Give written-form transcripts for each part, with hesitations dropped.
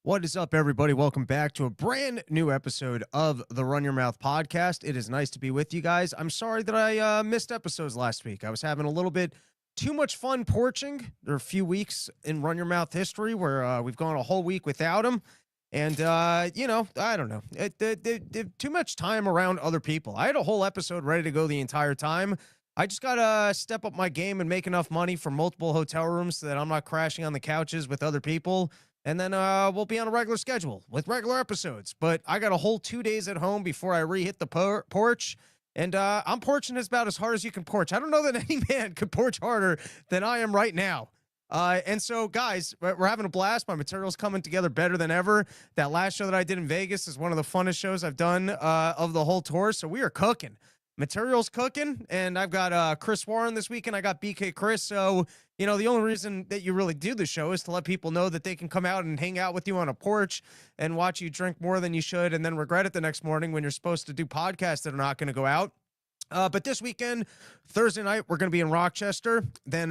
What is up, everybody? Welcome back to a brand new episode of the Run Your Mouth podcast. It is nice to be with you guys. I'm sorry that I missed episodes last week. I was having a little bit too much fun porching. There are a few weeks in Run Your Mouth history where we've gone a whole week without them. And, I don't know. Too much time around other people. I had a whole episode ready to go the entire time. I just got to step up my game and make enough money for multiple hotel rooms so that I'm not crashing on the couches with other people, and then we'll be on a regular schedule with regular episodes. But I got a whole 2 days at home before I re-hit the porch. And I'm porching about as hard as you can porch. I don't know that any man could porch harder than I am right now. And so, guys, we're having a blast. My material's coming together better than ever. That last show that I did in Vegas is one of the funnest shows I've done of the whole tour. So we are cooking. Material's cooking, and I've got Chris Warren this weekend. I got BK Chris. So, the only reason that you really do the show is to let people know that they can come out and hang out with you on a porch and watch you drink more than you should and then regret it the next morning when you're supposed to do podcasts that are not going to go out. But this weekend, Thursday night, we're going to be in Rochester. Then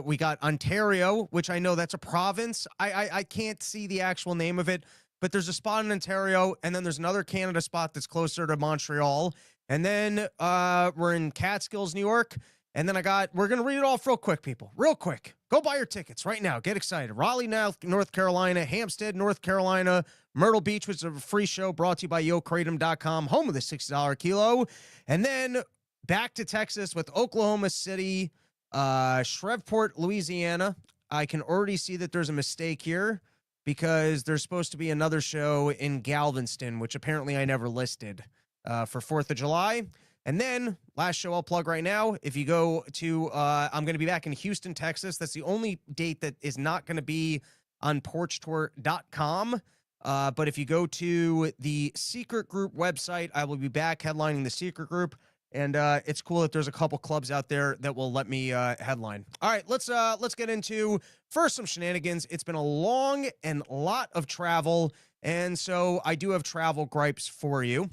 we got Ontario, which I know that's a province. I can't see the actual name of it, but there's a spot in Ontario, and then there's another Canada spot that's closer to Montreal. And then we're in Catskills, New York. And then we're going to read it off real quick, people. Real quick. Go buy your tickets right now. Get excited. Raleigh, North Carolina, Hampstead, North Carolina, Myrtle Beach, which is a free show brought to you by YoKratom.com, home of the $60 kilo. And then back to Texas with Oklahoma City, Shreveport, Louisiana. I can already see that there's a mistake here because there's supposed to be another show in Galveston, which apparently I never listed for 4th of July. And then, last show I'll plug right now, if you go to, I'm going to be back in Houston, Texas. That's the only date that is not going to be on porchtour.com. But if you go to the Secret Group website, I will be back headlining the Secret Group. And it's cool that there's a couple clubs out there that will let me headline. All right, let's get into first some shenanigans. It's been a long and lot of travel, and so I do have travel gripes for you.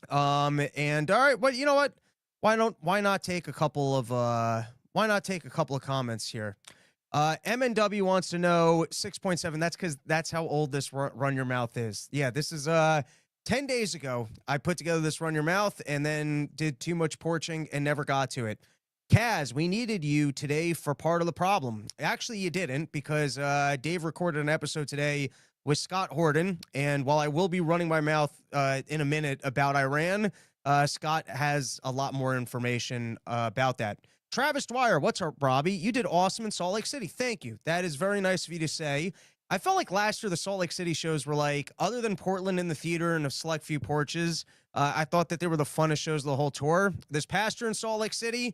And all right, but you know what? Why not take a couple of comments here? MNW wants to know 6.7. That's because that's how old this Run Your Mouth is. Yeah, this is 10 days ago. I put together this Run Your Mouth and then did too much porching and never got to it. Kaz, we needed you today for part of the problem. Actually, you didn't, because Dave recorded an episode today with Scott Horton, and while I will be running my mouth in a minute about Iran, Scott has a lot more information about that. Travis Dwyer, what's up, Robbie? You did awesome in Salt Lake City. Thank you. That is very nice of you to say. I felt like last year the Salt Lake City shows were like, other than Portland in the theater and a select few porches, I thought that they were the funnest shows of the whole tour. This past year in Salt Lake City,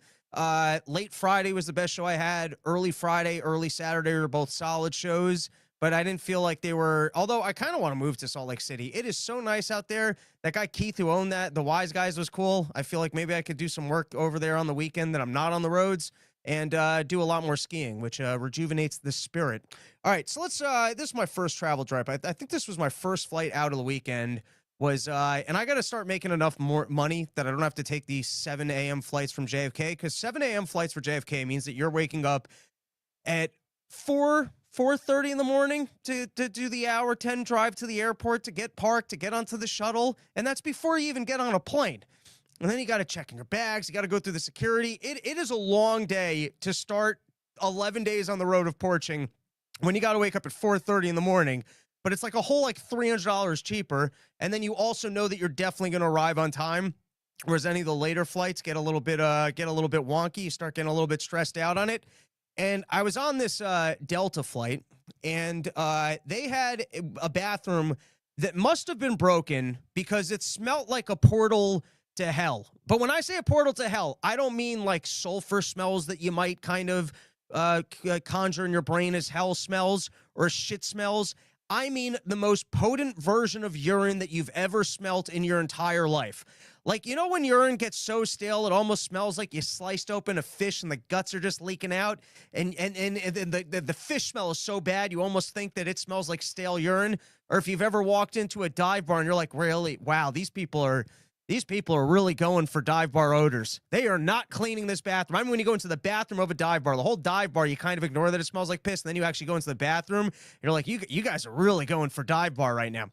late Friday was the best show I had. Early Friday, early Saturday were both solid shows, but I didn't feel like they were, although I kind of want to move to Salt Lake City. It is so nice out there. That guy Keith who owned the Wise Guys, was cool. I feel like maybe I could do some work over there on the weekend that I'm not on the roads, and do a lot more skiing, which rejuvenates the spirit. All right, so let's, this is my first travel drive. I think this was my first flight out of the weekend, and I got to start making enough more money that I don't have to take these 7 a.m. flights from JFK, because 7 a.m. flights for JFK means that you're waking up at 4:30 in the morning to do the hour 10 drive to the airport, to get parked, to get onto the shuttle. And that's before you even get on a plane. And then you got to check in your bags. You got to go through the security. It is a long day to start 11 days on the road of porching when you got to wake up at 4:30 in the morning. But it's like a whole $300 cheaper. And then you also know that you're definitely going to arrive on time. Whereas any of the later flights get a little bit wonky. You start getting a little bit stressed out on it. And I was on this Delta flight, and they had a bathroom that must have been broken because it smelled like a portal to hell. But when I say a portal to hell, I don't mean like sulfur smells that you might kind of conjure in your brain as hell smells or shit smells. I mean the most potent version of urine that you've ever smelt in your entire life. Like, when urine gets so stale, it almost smells like you sliced open a fish and the guts are just leaking out. And the fish smell is so bad, you almost think that it smells like stale urine. Or if you've ever walked into a dive bar and you're like, really? Wow, these people are These people are really going for dive bar odors. They are not cleaning this bathroom. I mean, when you go into the bathroom of a dive bar, the whole dive bar, you kind of ignore that it smells like piss, and then you actually go into the bathroom, you're like, you guys are really going for dive bar right now.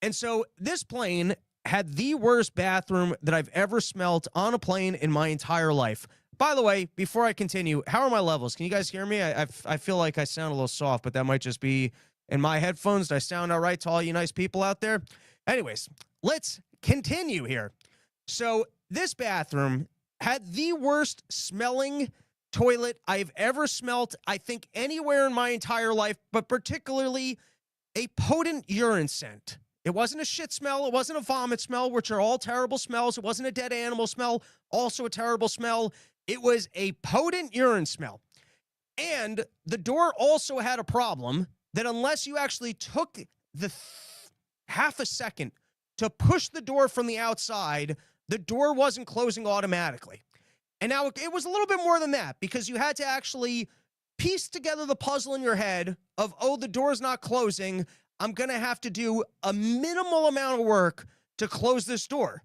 And so this plane had the worst bathroom that I've ever smelt on a plane in my entire life. By the way, before I continue, how are my levels? Can you guys hear me? I feel like I sound a little soft, but that might just be in my headphones. Do I sound all right to all you nice people out there? Anyways, let's continue here. So this bathroom had the worst smelling toilet I've ever smelt, I think, anywhere in my entire life, but particularly a potent urine scent. It wasn't a shit smell. It wasn't a vomit smell, which are all terrible smells. It wasn't a dead animal smell, also a terrible smell. It was a potent urine smell. And the door also had a problem that unless you actually took the half a second to push the door from the outside, the door wasn't closing automatically. And now it was a little bit more than that, because you had to actually piece together the puzzle in your head of, oh, the door's not closing. I'm going to have to do a minimal amount of work to close this door.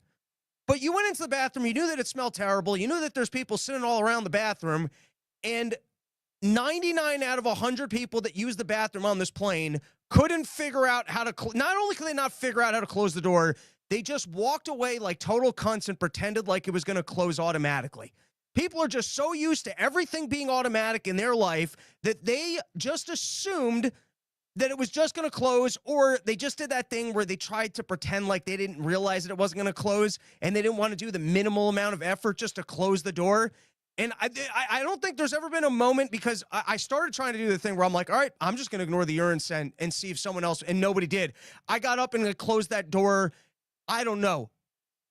But you went into the bathroom, you knew that it smelled terrible, you knew that there's people sitting all around the bathroom, and 99 out of 100 people that use the bathroom on this plane couldn't figure out how to, not only could they not figure out how to close the door, they just walked away like total cunts and pretended like it was going to close automatically. People are just so used to everything being automatic in their life that they just assumed that it was just going to close, or they just did that thing where they tried to pretend like they didn't realize that it wasn't going to close, and they didn't want to do the minimal amount of effort just to close the door. And I don't think there's ever been a moment, because I started trying to do the thing where I'm like, all right, I'm just going to ignore the urine scent and see if someone else, and nobody did. I got up and closed that door, I don't know,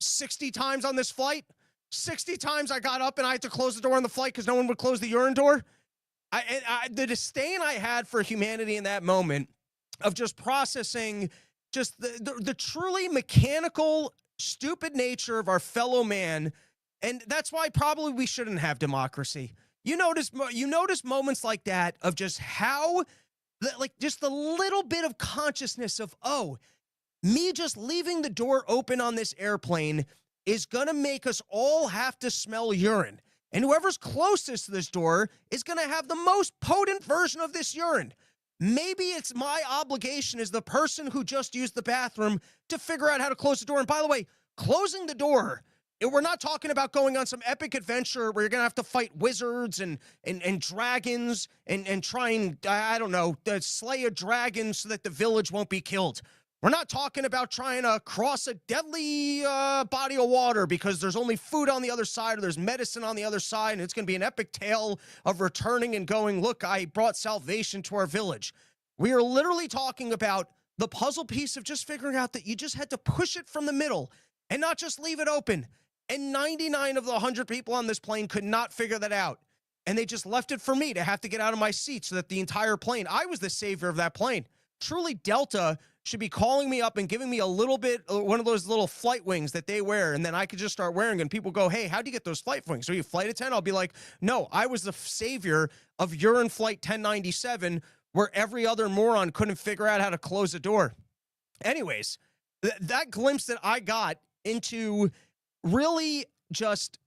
60 times on this flight. 60 times I got up and I had to close the door on the flight because no one would close the urine door. The disdain I had for humanity in that moment of just processing just the truly mechanical, stupid nature of our fellow man. And that's why probably we shouldn't have democracy. You notice moments like that of just how, like, just the little bit of consciousness of, oh, me just leaving the door open on this airplane is gonna make us all have to smell urine. And whoever's closest to this door is going to have the most potent version of this urine. Maybe it's my obligation as the person who just used the bathroom to figure out how to close the door. And by the way, closing the door, we're not talking about going on some epic adventure where you're going to have to fight wizards and dragons and try and, I don't know, slay a dragon so that the village won't be killed. We're not talking about trying to cross a deadly body of water because there's only food on the other side or there's medicine on the other side, and it's going to be an epic tale of returning and going, look, I brought salvation to our village. We are literally talking about the puzzle piece of just figuring out that you just had to push it from the middle and not just leave it open. And 99 of the 100 people on this plane could not figure that out. And they just left it for me to have to get out of my seat so that the entire plane, I was the savior of that plane. Truly, Delta should be calling me up and giving me a little bit, one of those little flight wings that they wear, and then I could just start wearing, and people go, hey, how'd you get those flight wings? Are you a flight attendant? I'll be like, no, I was the savior of Urine FLight 1097, where every other moron couldn't figure out how to close a door. Anyways, that glimpse that I got into really just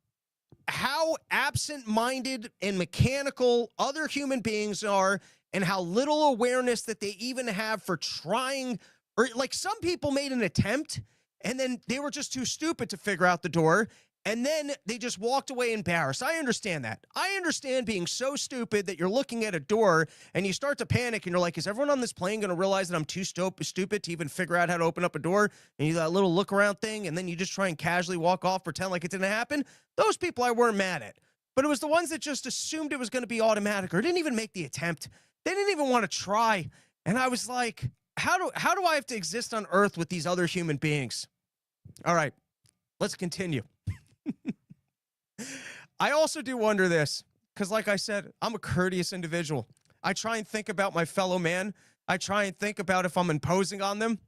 how absent-minded and mechanical other human beings are, and how little awareness that they even have for trying, or like some people made an attempt and then they were just too stupid to figure out the door, and then they just walked away embarrassed. I understand that. I understand being so stupid that you're looking at a door and you start to panic and you're like, is everyone on this plane going to realize that I'm too stupid to even figure out how to open up a door? And you do that little look around thing, and then you just try and casually walk off, pretend like it didn't happen. Those people I weren't mad at. But it was the ones that just assumed it was going to be automatic or didn't even make the attempt. They didn't even want to try. And I was like, how do I have to exist on Earth with these other human beings? All right, let's continue. I also do wonder this, because like I said, I'm a courteous individual. I try and think about my fellow man. I try and think about if I'm imposing on them.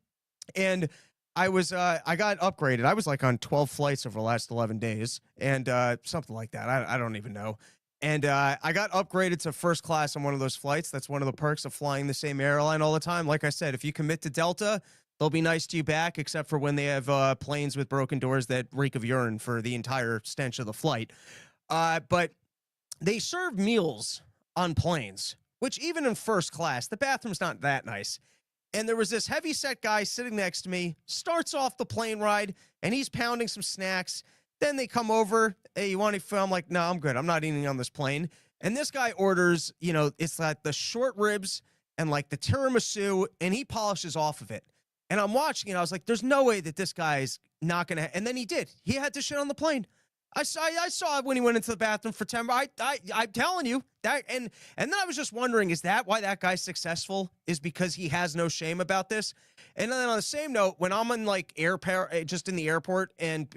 And I got upgraded. I was like on 12 flights over the last 11 days and something like that. I don't even know. And I got upgraded to first class on one of those flights. That's one of the perks of flying the same airline all the time. Like I said, if you commit to Delta, they'll be nice to you back, except for when they have planes with broken doors that reek of urine for the entire stench of the flight. But they serve meals on planes, which even in first class, the bathroom's not that nice. And there was this heavy set guy sitting next to me, starts off the plane ride, and he's pounding some snacks. Then they come over, hey, you want to? I'm like, no, I'm good. I'm not eating on this plane. And this guy orders, it's like the short ribs and like the tiramisu, and he polishes off of it. And I'm watching it. I was like, there's no way that this guy's not going to. And then he did. He had to shit on the plane. I saw it when he went into the bathroom for 10. I'm telling you that. And then I was just wondering, is that why that guy's successful? Is because he has no shame about this? And then on the same note, when I'm in like just in the airport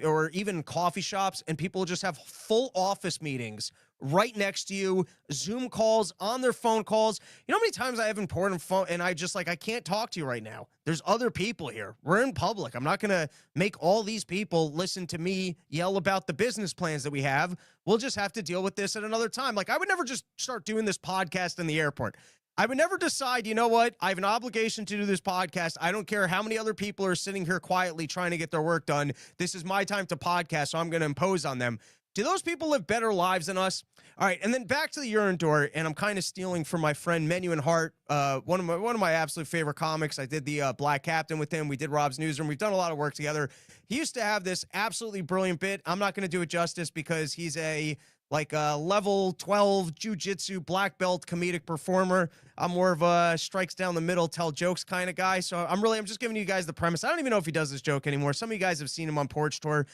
or even coffee shops, and people just have full office meetings right next to you, Zoom calls, on their phone calls. You know how many times I have important phone and I just like, I can't talk to you right now. There's other people here. We're in public. I'm not going to make all these people listen to me yell about the business plans that we have. We'll just have to deal with this at another time. Like, I would never just start doing this podcast in the airport. I would never decide, you know what? I have an obligation to do this podcast. I don't care how many other people are sitting here quietly trying to get their work done. This is my time to podcast, so I'm going to impose on them. Do those people live better lives than us? All right, and then back to the urine door, and I'm kind of stealing from my friend Menu and Heart, one of my absolute favorite comics. I did the Black Captain with him. We did Rob's Newsroom. We've done a lot of work together. He used to have this absolutely brilliant bit. I'm not going to do it justice because he's a level 12 jiu-jitsu black belt comedic performer. I'm more of a strikes down the middle, tell jokes kind of guy. So I'm just giving you guys the premise. I don't even know if he does this joke anymore. Some of you guys have seen him on Porch Tour.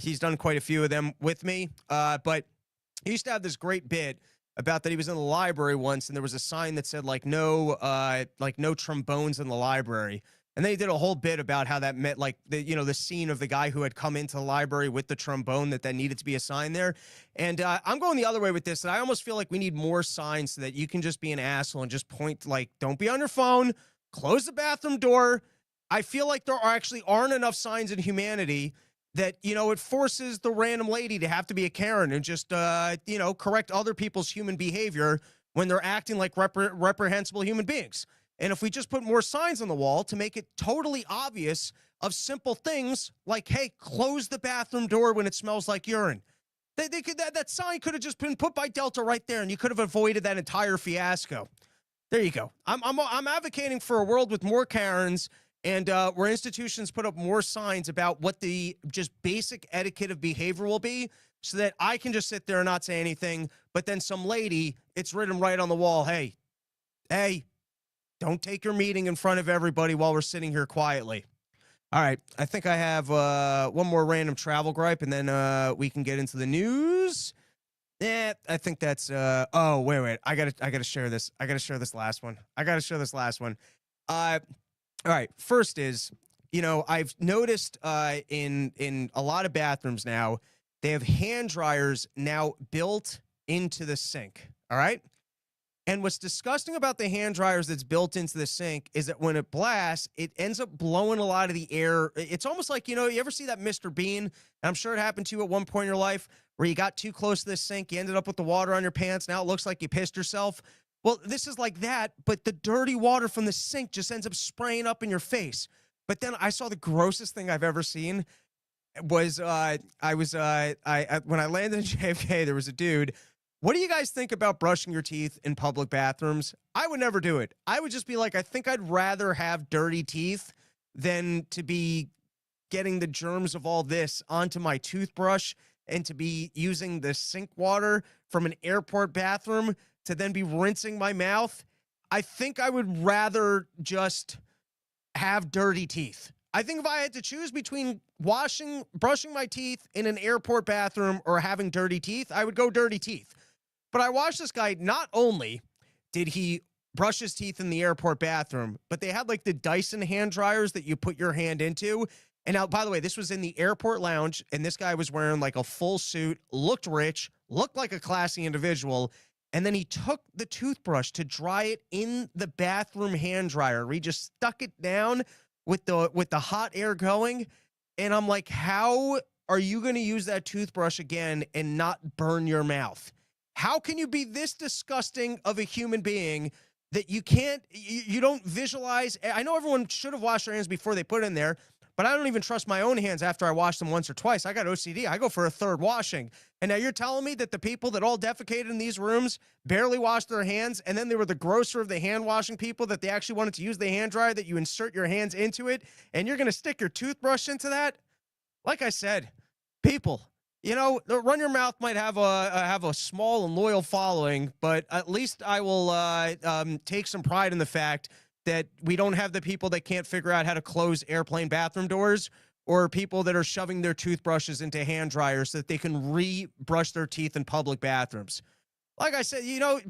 He's done quite a few of them with me. But he used to have this great bit about that he was in the library once, and there was a sign that said no trombones in the library. And then he did a whole bit about how that meant the scene of the guy who had come into the library with the trombone that needed to be a sign there. And I'm going the other way with this. And I almost feel like we need more signs so that you can just be an asshole and just point don't be on your phone, close the bathroom door. I feel like there actually aren't enough signs in humanity that, it forces the random lady to have to be a Karen and just, correct other people's human behavior when they're acting like reprehensible human beings. And if we just put more signs on the wall to make it totally obvious of simple things like, hey, close the bathroom door when it smells like urine. That sign could have just been put by Delta right there, and you could have avoided that entire fiasco. There you go. I'm advocating for a world with more Karens and where institutions put up more signs about what the just basic etiquette of behavior will be, so that I can just sit there and not say anything, but then some lady, it's written right on the wall, hey, don't take your meeting in front of everybody while we're sitting here quietly. All right, I think I have one more random travel gripe, and then we can get into the news. I think that's oh, wait. I gotta share this. I gotta share this last one. All right, first is, I've noticed in a lot of bathrooms now, they have hand dryers now built into the sink. All right. And what's disgusting about the hand dryers that's built into the sink is that when it blasts, it ends up blowing a lot of the air. It's almost like, you ever see that Mr. Bean? And I'm sure it happened to you at one point in your life where you got too close to the sink. You ended up with the water on your pants. Now it looks like you pissed yourself. Well, this is like that, but the dirty water from the sink just ends up spraying up in your face. But then I saw the grossest thing I've ever seen was when I landed in JFK, there was a dude. What do you guys think about brushing your teeth in public bathrooms? I would never do it. I would just be like, I think I'd rather have dirty teeth than to be getting the germs of all this onto my toothbrush and to be using the sink water from an airport bathroom to then be rinsing my mouth. I think I would rather just have dirty teeth. I think if I had to choose between brushing my teeth in an airport bathroom or having dirty teeth, I would go dirty teeth. But I watched this guy, not only did he brush his teeth in the airport bathroom, but they had like the Dyson hand dryers that you put your hand into. And now, by the way, this was in the airport lounge, and this guy was wearing like a full suit, looked rich, looked like a classy individual. And then he took the toothbrush to dry it in the bathroom hand dryer. He just stuck it down with the hot air going. And I'm like, how are you going to use that toothbrush again and not burn your mouth? How can you be this disgusting of a human being that you can't, you don't visualize. I know everyone should have washed their hands before they put it in there, but I don't even trust my own hands after I wash them once or twice. I got OCD. I go for a third washing. And now you're telling me that the people that all defecated in these rooms barely washed their hands, and then they were the grosser of the hand washing people, that they actually wanted to use the hand dryer, that you insert your hands into it, and you're going to stick your toothbrush into that? Like I said, people, the Run Your Mouth might have a small and loyal following, but at least I will take some pride in the fact that we don't have the people that can't figure out how to close airplane bathroom doors, or people that are shoving their toothbrushes into hand dryers so that they can re-brush their teeth in public bathrooms. Like I said,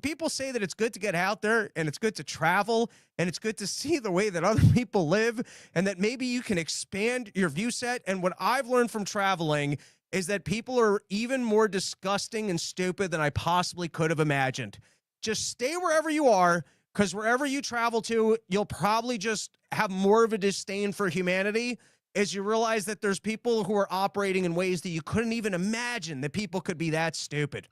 people say that it's good to get out there and it's good to travel and it's good to see the way that other people live, and that maybe you can expand your view set. And what I've learned from traveling is that people are even more disgusting and stupid than I possibly could have imagined. Just stay wherever you are, because wherever you travel to, you'll probably just have more of a disdain for humanity as you realize that there's people who are operating in ways that you couldn't even imagine that people could be that stupid.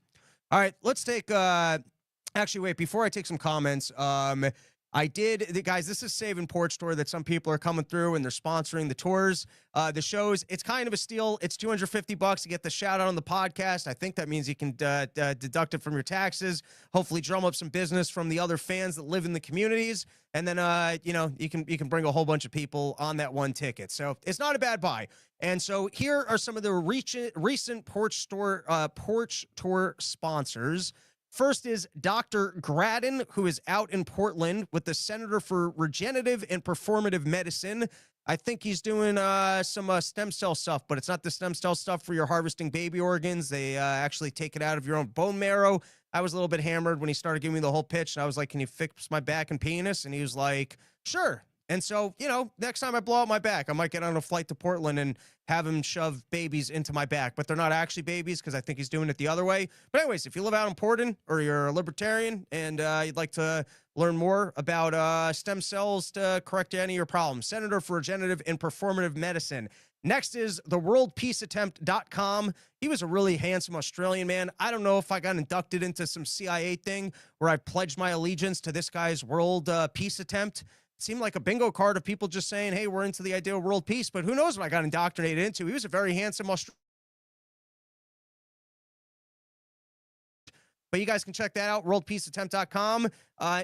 All right, let's take, actually, wait, before I take some comments, guys, this is Save and Porch Tour that some people are coming through and they're sponsoring the tours, the shows. It's kind of a steal. It's $250 to get the shout out on the podcast. I think that means you can deduct it from your taxes, hopefully drum up some business from the other fans that live in the communities. And then, you can bring a whole bunch of people on that one ticket. So it's not a bad buy. And so here are some of the recent Porch Tour sponsors. First is Dr. Gradden, who is out in Portland with the Center for Regenerative and Performative Medicine. I think he's doing some stem cell stuff, but it's not the stem cell stuff for your harvesting baby organs. They actually take it out of your own bone marrow. I was a little bit hammered when he started giving me the whole pitch, and I was like, can you fix my back and penis? And he was like, sure. And so, next time I blow out my back, I might get on a flight to Portland and have him shove babies into my back. But they're not actually babies, because I think he's doing it the other way. But anyways, if you live out in Portland, or you're a libertarian and you'd like to learn more about stem cells to correct any of your problems, Senator for Regenerative and Performative Medicine. Next is theworldpeaceattempt.com. He was a really handsome Australian man. I don't know if I got inducted into some CIA thing where I pledged my allegiance to this guy's world peace attempt. Seemed like a bingo card of people just saying, hey, we're into the idea of world peace, but who knows what I got indoctrinated into. He was a very handsome Australian. But you guys can check that out, worldpeaceattempt.com.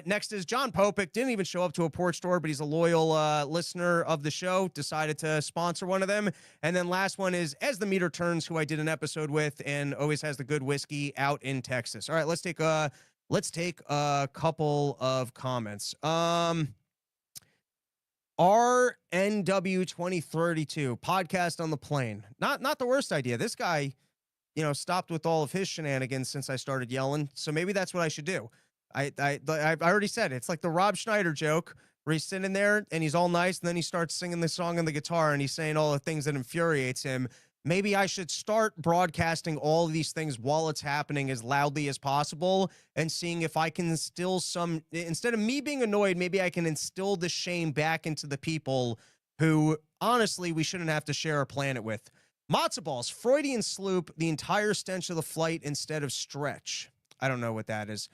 Next is John Popik. Didn't even show up to a porch store, but he's a loyal listener of the show. Decided to sponsor one of them. And then last one is As the Meter Turns, who I did an episode with and always has the good whiskey out in Texas. All right, let's take a couple of comments. RNW 2032 podcast on the plane. Not the worst idea. This guy, stopped with all of his shenanigans since I started yelling. So maybe that's what I should do. I already said it. It's like the Rob Schneider joke where he's sitting there and he's all nice, and then he starts singing the song on the guitar and he's saying all the things that infuriates him. Maybe I should start broadcasting all of these things while it's happening as loudly as possible, and seeing if I can instill instead of me being annoyed, maybe I can instill the shame back into the people who, honestly, we shouldn't have to share a planet with. Matzo balls, Freudian sloop, the entire stench of the flight instead of stretch. I don't know what that is.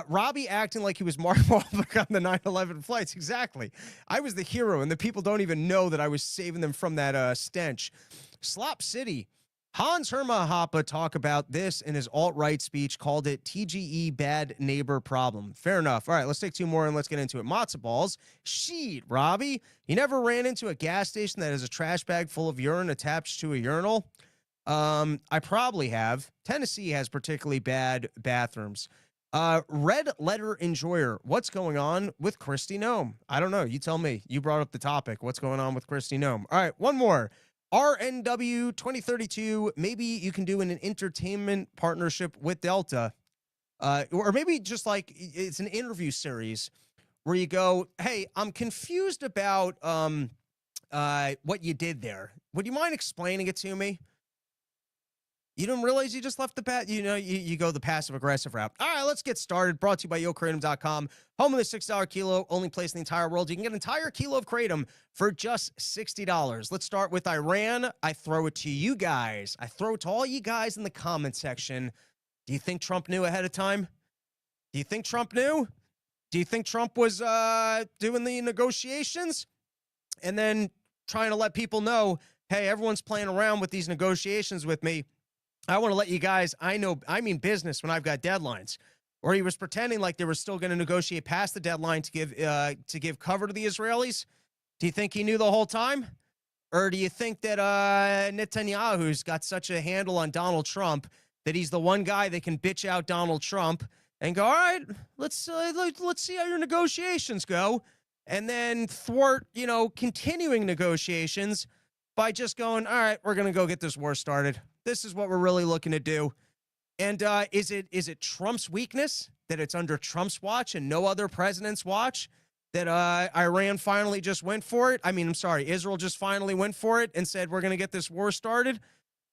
Robbie acting like he was Mark Wahlberg on the 9/11 flights. Exactly. I was the hero, and the people don't even know that I was saving them from that stench. Slop City. Hans Hermann Hoppe talked about this in his alt-right speech, called it TGE bad neighbor problem. Fair enough. All right, let's take two more and let's get into it. Matzo balls. Sheet, Robbie. You never ran into a gas station that has a trash bag full of urine attached to a urinal? I probably have. Tennessee has particularly bad bathrooms. Red Letter Enjoyer. What's going on with Kristi Noem? I don't know. You tell me. You brought up the topic. What's going on with Kristi Noem? All right, one more. RNW 2032, maybe you can do an entertainment partnership with Delta. Or maybe just like it's an interview series where you go, hey, I'm confused about what you did there. Would you mind explaining it to me? You didn't realize you just left the you go the passive aggressive route. All right, let's get started. Brought to you by YoKratom.com. Home of the $6 kilo, only place in the entire world. You can get an entire kilo of kratom for just $60. Let's start with Iran. I throw it to you guys. I throw it to all you guys in the comment section. Do you think Trump knew ahead of time? Do you think Trump knew? Do you think Trump was doing the negotiations and then trying to let people know, hey, everyone's playing around with these negotiations with me. I want to let you guys, I mean business when I've got deadlines. Or he was pretending like they were still going to negotiate past the deadline to give cover to the Israelis. Do you think he knew the whole time? Or do you think that Netanyahu's got such a handle on Donald Trump that he's the one guy that can bitch out Donald Trump and go, all right, let's see how your negotiations go, and then thwart, continuing negotiations by just going, all right, we're gonna go get this war started. This is what we're really looking to do. And is it Trump's weakness that it's under Trump's watch and no other president's watch that Iran finally just went for it? I mean, I'm sorry, Israel just finally went for it and said, we're going to get this war started.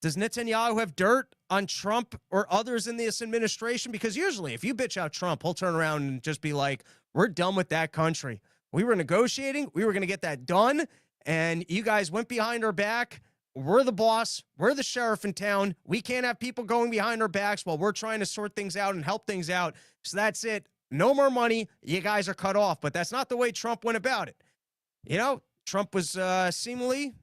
Does Netanyahu have dirt on Trump or others in this administration? Because usually if you bitch out Trump, he'll turn around and just be like, we're done with that country. We were negotiating. We were going to get that done. And you guys went behind our back. We're the boss. We're the sheriff in town. We can't have people going behind our backs while we're trying to sort things out and help things out. So that's it. No more money. You guys are cut off. But that's not the way Trump went about it. Trump was seemingly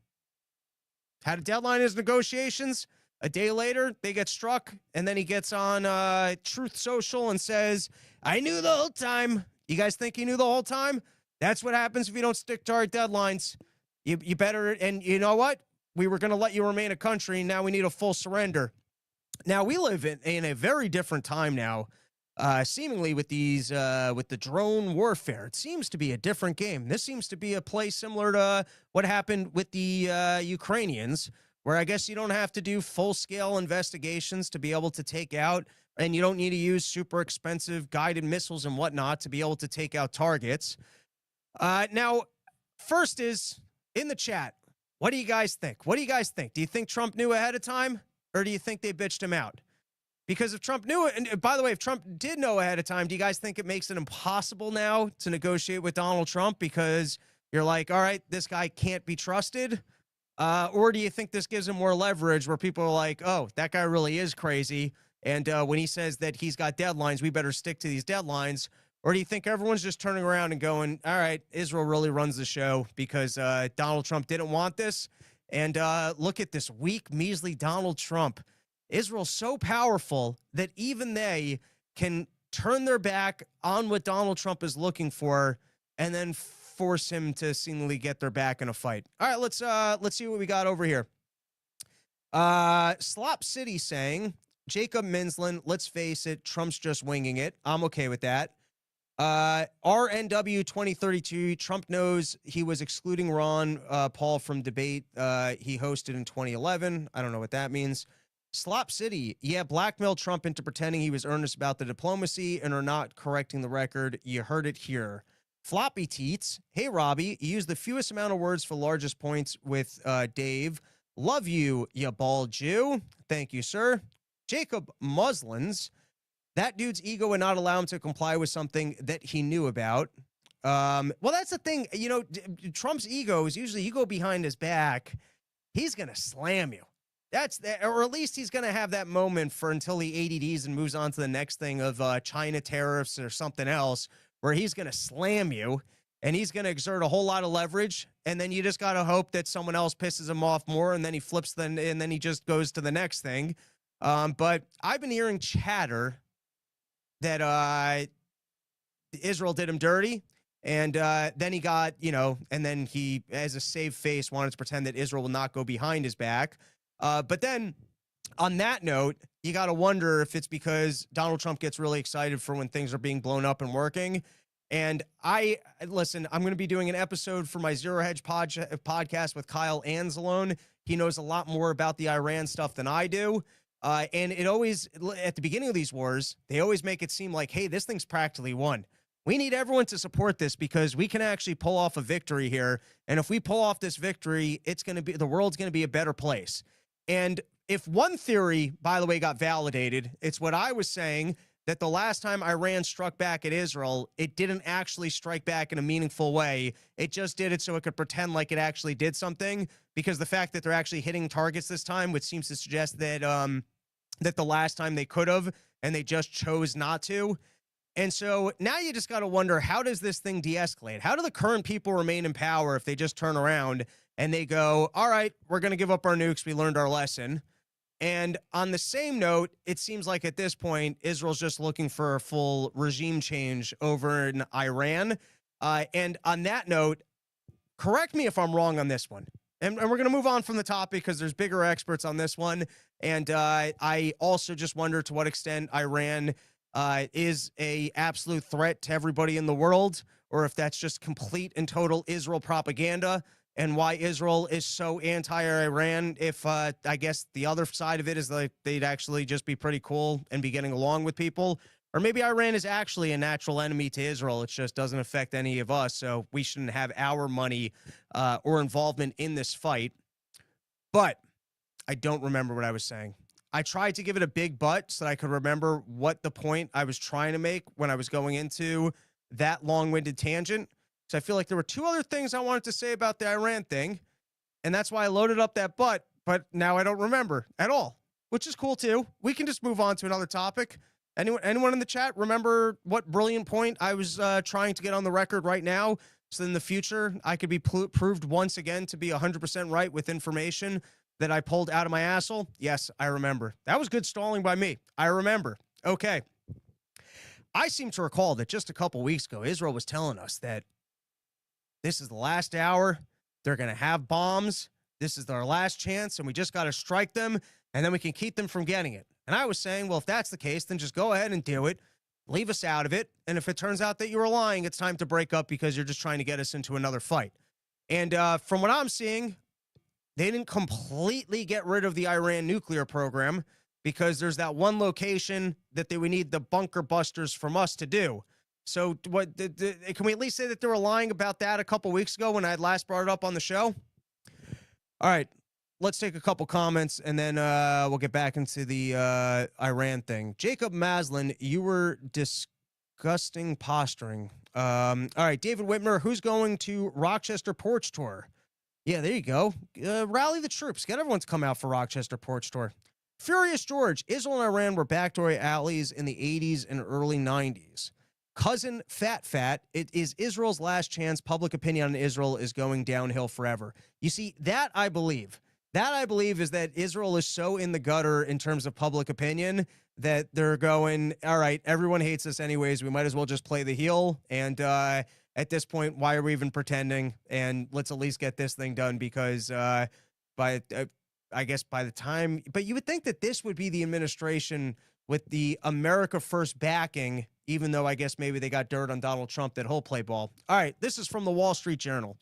had a deadline in his negotiations. A day later, they get struck. And then he gets on Truth Social and says, I knew the whole time. You guys think he knew the whole time? That's what happens if you don't stick to our deadlines. You better, and you know what? We were going to let you remain a country. Now we need a full surrender. Now we live in a very different time now, seemingly with the drone warfare. It seems to be a different game. This seems to be a play similar to what happened with the Ukrainians, where I guess you don't have to do full-scale investigations to be able to take out, and you don't need to use super expensive guided missiles and whatnot to be able to take out targets. Now, first is in the chat. What do you guys think? What do you guys think? Do you think Trump knew ahead of time, or do you think they bitched him out? Because if Trump knew it, and by the way, if Trump did know ahead of time, do you guys think it makes it impossible now to negotiate with Donald Trump because you're like, all right, this guy can't be trusted? Or do you think this gives him more leverage where people are like, oh, that guy really is crazy, and when he says that he's got deadlines, we better stick to these deadlines? Or do you think everyone's just turning around and going, all right, Israel really runs the show because Donald Trump didn't want this? And look at this weak, measly Donald Trump. Israel's so powerful that even they can turn their back on what Donald Trump is looking for and then force him to seemingly get their back in a fight. All right, let's see what we got over here. Slop City saying, Jacob Minsland, let's face it, Trump's just winging it. I'm okay with that. RNW 2032, Trump knows he was excluding Ron Paul from debate he hosted in 2011. I don't know what that means. Slop City, yeah, blackmailed Trump into pretending he was earnest about the diplomacy and are not correcting the record. You heard it here. Floppy Teats, hey, Robbie, you used the fewest amount of words for largest points with Dave. Love you, you bald Jew. Thank you, sir. Jacob Muslins, that dude's ego would not allow him to comply with something that he knew about. Well, that's the thing. Trump's ego is usually you go behind his back, he's going to slam you. Or at least he's going to have that moment for until he ADDs and moves on to the next thing of China tariffs or something else, where he's going to slam you and he's going to exert a whole lot of leverage. And then you just got to hope that someone else pisses him off more. And then he flips and then he just goes to the next thing. But I've been hearing chatter that Israel did him dirty. And then he got, and then he, as a save face, wanted to pretend that Israel will not go behind his back. But then on that note, you got to wonder if it's because Donald Trump gets really excited for when things are being blown up and working. And listen, I'm going to be doing an episode for my Zero Hedge podcast with Kyle Anzalone. He knows a lot more about the Iran stuff than I do. And it always, at the beginning of these wars, they always make it seem like, hey, this thing's practically won. We need everyone to support this because we can actually pull off a victory here. And if we pull off this victory, the world's going to be a better place. And if one theory, by the way, got validated, it's what I was saying, that the last time Iran struck back at Israel, it didn't actually strike back in a meaningful way. It just did it so it could pretend like it actually did something, because the fact that they're actually hitting targets this time, which seems to suggest that that the last time they could have, and they just chose not to. And so now you just got to wonder, how does this thing de-escalate? How do the current people remain in power if they just turn around and they go, all right, we're going to give up our nukes. We learned our lesson. And on the same note, it seems like at this point, Israel's just looking for a full regime change over in Iran. And on that note, correct me if I'm wrong on this one. And we're going to move on from the topic because there's bigger experts on this one. And I also just wonder to what extent Iran is a absolute threat to everybody in the world, or if that's just complete and total Israel propaganda, and why Israel is so anti-Iran. If I guess the other side of it is like they'd actually just be pretty cool and be getting along with people. Or maybe Iran is actually a natural enemy to Israel. It just doesn't affect any of us, so we shouldn't have our money or involvement in this fight. But I don't remember what I was saying. I tried to give it a big but so that I could remember what the point I was trying to make when I was going into that long-winded tangent. So I feel like there were two other things I wanted to say about the Iran thing, and that's why I loaded up that but now I don't remember at all, which is cool too. We can just move on to another topic. Anyone in the chat remember what brilliant point I was trying to get on the record right now, so in the future I could be proved once again to be 100% right with information that I pulled out of my asshole? Yes, I remember. That was good stalling by me. I remember. Okay. I seem to recall that just a couple weeks ago, Israel was telling us that this is the last hour. They're going to have bombs. This is their last chance, and we just got to strike them, and then we can keep them from getting it. And I was saying, well, if that's the case, then just go ahead and do it. Leave us out of it. And if it turns out that you were lying, it's time to break up because you're just trying to get us into another fight. And from what I'm seeing, they didn't completely get rid of the Iran nuclear program because there's that one location that they would need the bunker busters from us to do. So what can we at least say that they were lying about that a couple weeks ago when I had last brought it up on the show? All right, let's take a couple comments and then we'll get back into the Iran thing. Jacob Maslin, you were disgusting posturing. All right, David Whitmer, who's going to Rochester Porch Tour? Yeah, there you go. Rally the troops. Get everyone to come out for Rochester Porch Tour. Furious George, Israel and Iran were backdoor allies in the 80s and early 90s. Cousin Fat, it is Israel's last chance. Public opinion on Israel is going downhill forever. You see, that I believe is that Israel is so in the gutter in terms of public opinion that they're going, all right, everyone hates us anyways. We might as well just play the heel. And at this point, why are we even pretending? And let's at least get this thing done because I guess by the time, but you would think that this would be the administration with the America First backing, even though I guess maybe they got dirt on Donald Trump that he'll play ball. All right, this is from the Wall Street Journal.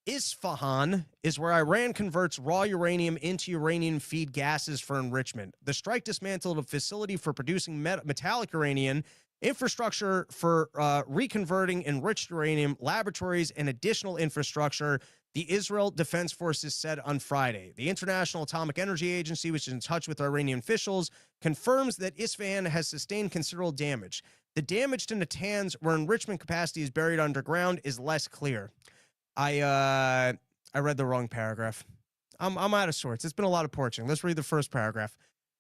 Isfahan is where Iran converts raw uranium into uranium feed gases for enrichment. The strike dismantled a facility for producing metallic uranium, infrastructure for reconverting enriched uranium, laboratories, and additional infrastructure, the Israel Defense Forces said on Friday. The International Atomic Energy Agency, which is in touch with Iranian officials, confirms that Isfahan has sustained considerable damage. The damage to Natanz, where enrichment capacity is buried underground, is less clear. I read the wrong paragraph. I'm out of sorts. It's been a lot of porching. Let's read the first paragraph.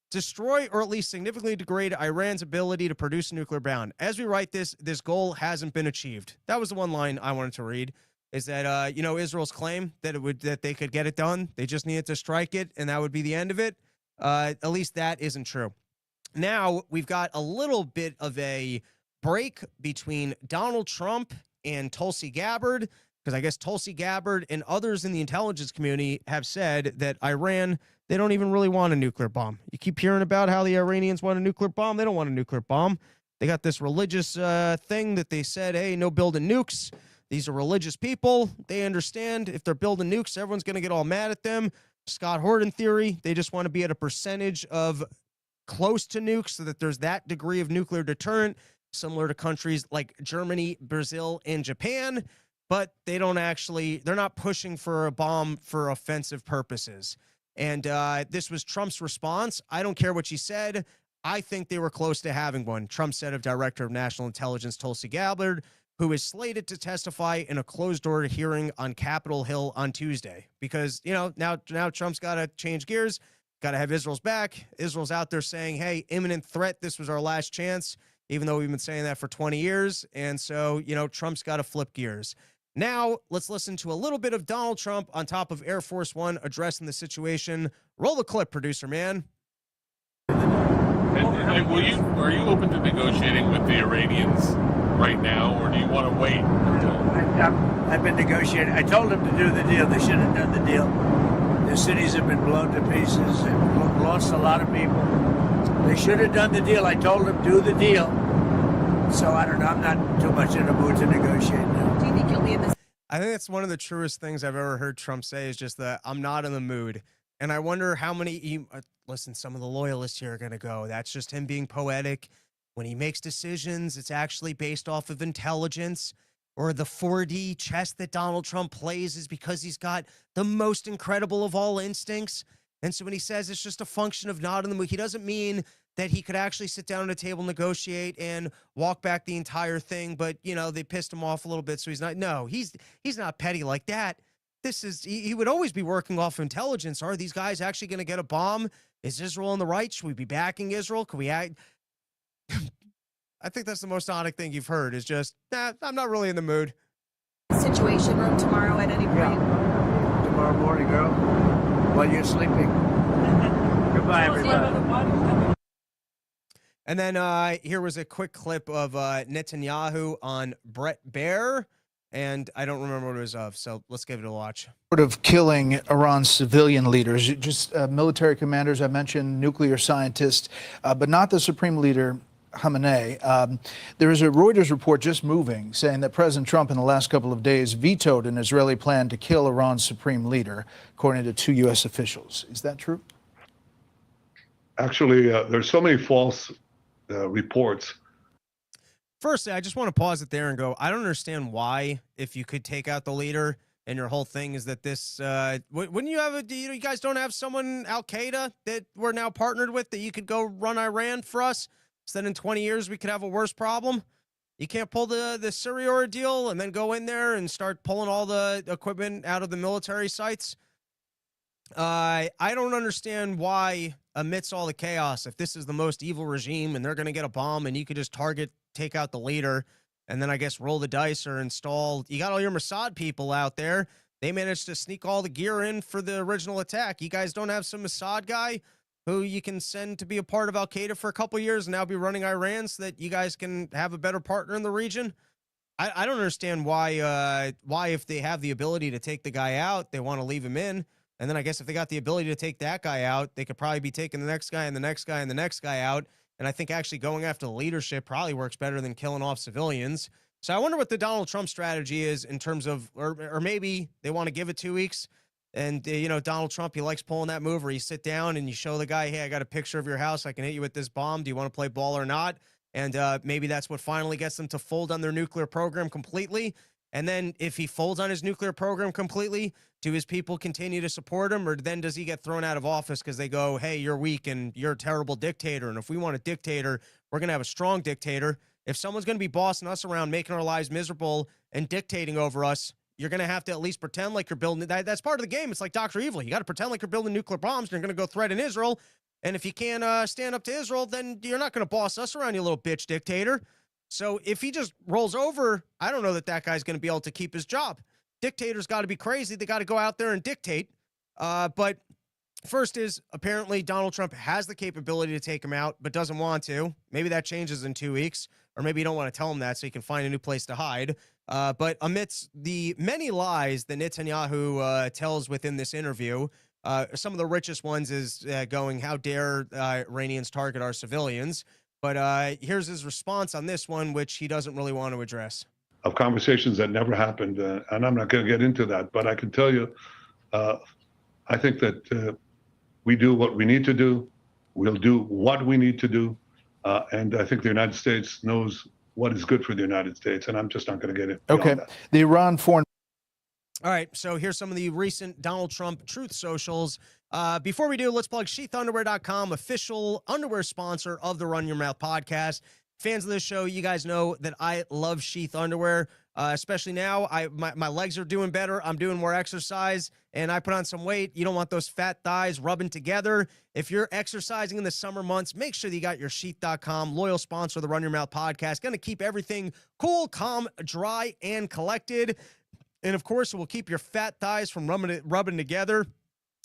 Destroy or at least significantly degrade Iran's ability to produce nuclear bound. As we write this goal hasn't been achieved. That was the one line I wanted to read. Is that Israel's claim that they could get it done. They just needed to strike it, and that would be the end of it. At least that isn't true. Now we've got a little bit of a break between Donald Trump and Tulsi Gabbard, because I guess Tulsi Gabbard and others in the intelligence community have said that Iran, they don't even really want a nuclear bomb. You keep hearing about how the Iranians want a nuclear bomb. They don't want a nuclear bomb. They got this religious thing that they said, hey, no building nukes. These are religious people. They understand if they're building nukes, everyone's going to get all mad at them. Scott Horton theory, they just want to be at a percentage of close to nukes so that there's that degree of nuclear deterrent, similar to countries like Germany, Brazil, and Japan. But they're not pushing for a bomb for offensive purposes. And this was Trump's response. I don't care what she said. I think they were close to having one. Trump said of Director of National Intelligence Tulsi Gabbard, who is slated to testify in a closed-door hearing on Capitol Hill on Tuesday. Because, now Trump's got to change gears, got to have Israel's back. Israel's out there saying, hey, imminent threat, this was our last chance. even though we've been saying that for 20 years. And so, Trump's got to flip gears. Now, let's listen to a little bit of Donald Trump on top of Air Force One addressing the situation. Roll the clip, producer man. And are you open to negotiating with the Iranians right now, or do you want to wait? I've been negotiating. I told them to do the deal. They should have done the deal. Their cities have been blown to pieces. They've lost a lot of people. They should have done the deal. I told them do the deal. So I don't know. I'm not too much in the mood to negotiate now. Do you think you'll leave this? I think that's one of the truest things I've ever heard Trump say is just that I'm not in the mood. And I wonder how many, listen, some of the loyalists here are going to go, that's just him being poetic. When he makes decisions, it's actually based off of intelligence, or the 4D chess that Donald Trump plays is because he's got the most incredible of all instincts. And so when he says it's just a function of not in the mood, he doesn't mean that he could actually sit down at a table, negotiate, and walk back the entire thing. But, they pissed him off a little bit. So he's not, no, he's not petty like that. He would always be working off intelligence. Are these guys actually going to get a bomb? Is Israel on the right? Should we be backing Israel? Can we act? I think that's the most odd thing you've heard is just, I'm not really in the mood. Situation room tomorrow at any point? Yeah. Tomorrow morning, girl, while you're sleeping. Goodbye, everybody. And then here was a quick clip of Netanyahu on Brett Baer. And I don't remember what it was of, so let's give it a watch. Of killing Iran's civilian leaders, just military commanders, I mentioned nuclear scientists, but not the supreme leader, Khamenei. There is a Reuters report just moving saying that President Trump in the last couple of days vetoed an Israeli plan to kill Iran's supreme leader, according to 2 U.S. officials. Is that true? Actually, there's so many false reports. First, I just want to pause it there and go, I don't understand why, if you could take out the leader and your whole thing is that this, wouldn't you have you guys don't have someone, Al-Qaeda, that we're now partnered with that you could go run Iran for us? So that in 20 years we could have a worse problem? You can't pull the Syria deal and then go in there and start pulling all the equipment out of the military sites? I don't understand why, amidst all the chaos, if this is the most evil regime and they're going to get a bomb and you could just take out the leader, and then I guess roll the dice or install. You got all your Mossad people out there. They managed to sneak all the gear in for the original attack. You guys don't have some Mossad guy who you can send to be a part of Al-Qaeda for a couple years and now be running Iran so that you guys can have a better partner in the region? I don't understand why if they have the ability to take the guy out, they want to leave him in. And then I guess if they got the ability to take that guy out, they could probably be taking the next guy and the next guy and the next guy out. And I think actually going after the leadership probably works better than killing off civilians. So I wonder what the Donald Trump strategy is in terms of, or maybe they want to give it 2 weeks. And, Donald Trump, he likes pulling that move where you sit down and you show the guy, hey, I got a picture of your house. I can hit you with this bomb. Do you want to play ball or not? And maybe that's what finally gets them to fold on their nuclear program completely. And then if he folds on his nuclear program completely, do his people continue to support him? Or then does he get thrown out of office because they go, hey, you're weak and you're a terrible dictator. And if we want a dictator, we're going to have a strong dictator. If someone's going to be bossing us around, making our lives miserable and dictating over us, you're going to have to at least pretend like you're building. That's part of the game. It's like Dr. Evil. You got to pretend like you're building nuclear bombs and you're going to go threaten Israel. And if you can't stand up to Israel, then you're not going to boss us around, you little bitch dictator. So if he just rolls over, I don't know that guy's going to be able to keep his job. Dictators got to be crazy. They got to go out there and dictate. But first is apparently Donald Trump has the capability to take him out, but doesn't want to. Maybe that changes in 2 weeks, or maybe you don't want to tell him that so he can find a new place to hide. But amidst the many lies that Netanyahu tells within this interview, some of the richest ones is going, how dare Iranians target our civilians? But here's his response on this one, which he doesn't really want to address. Of conversations that never happened, and I'm not going to get into that, but I can tell you, I think that we do what we need to do. We'll do what we need to do. And I think the United States knows what is good for the United States, and I'm just not going to get it. Okay. That. The Iran foreign. All right, so here's some of the recent Donald Trump truth socials. Before we do, let's plug sheathunderwear.com, official underwear sponsor of the Run Your Mouth podcast. Fans of this show, you guys know that I love Sheath underwear. especially now. My legs are doing better. I'm doing more exercise, and I put on some weight. You don't want those fat thighs rubbing together. If you're exercising in the summer months, make sure that you got your Sheath.com, loyal sponsor of the Run Your Mouth podcast. Going to keep everything cool, calm, dry, and collected. And of course, it will keep your fat thighs from rubbing together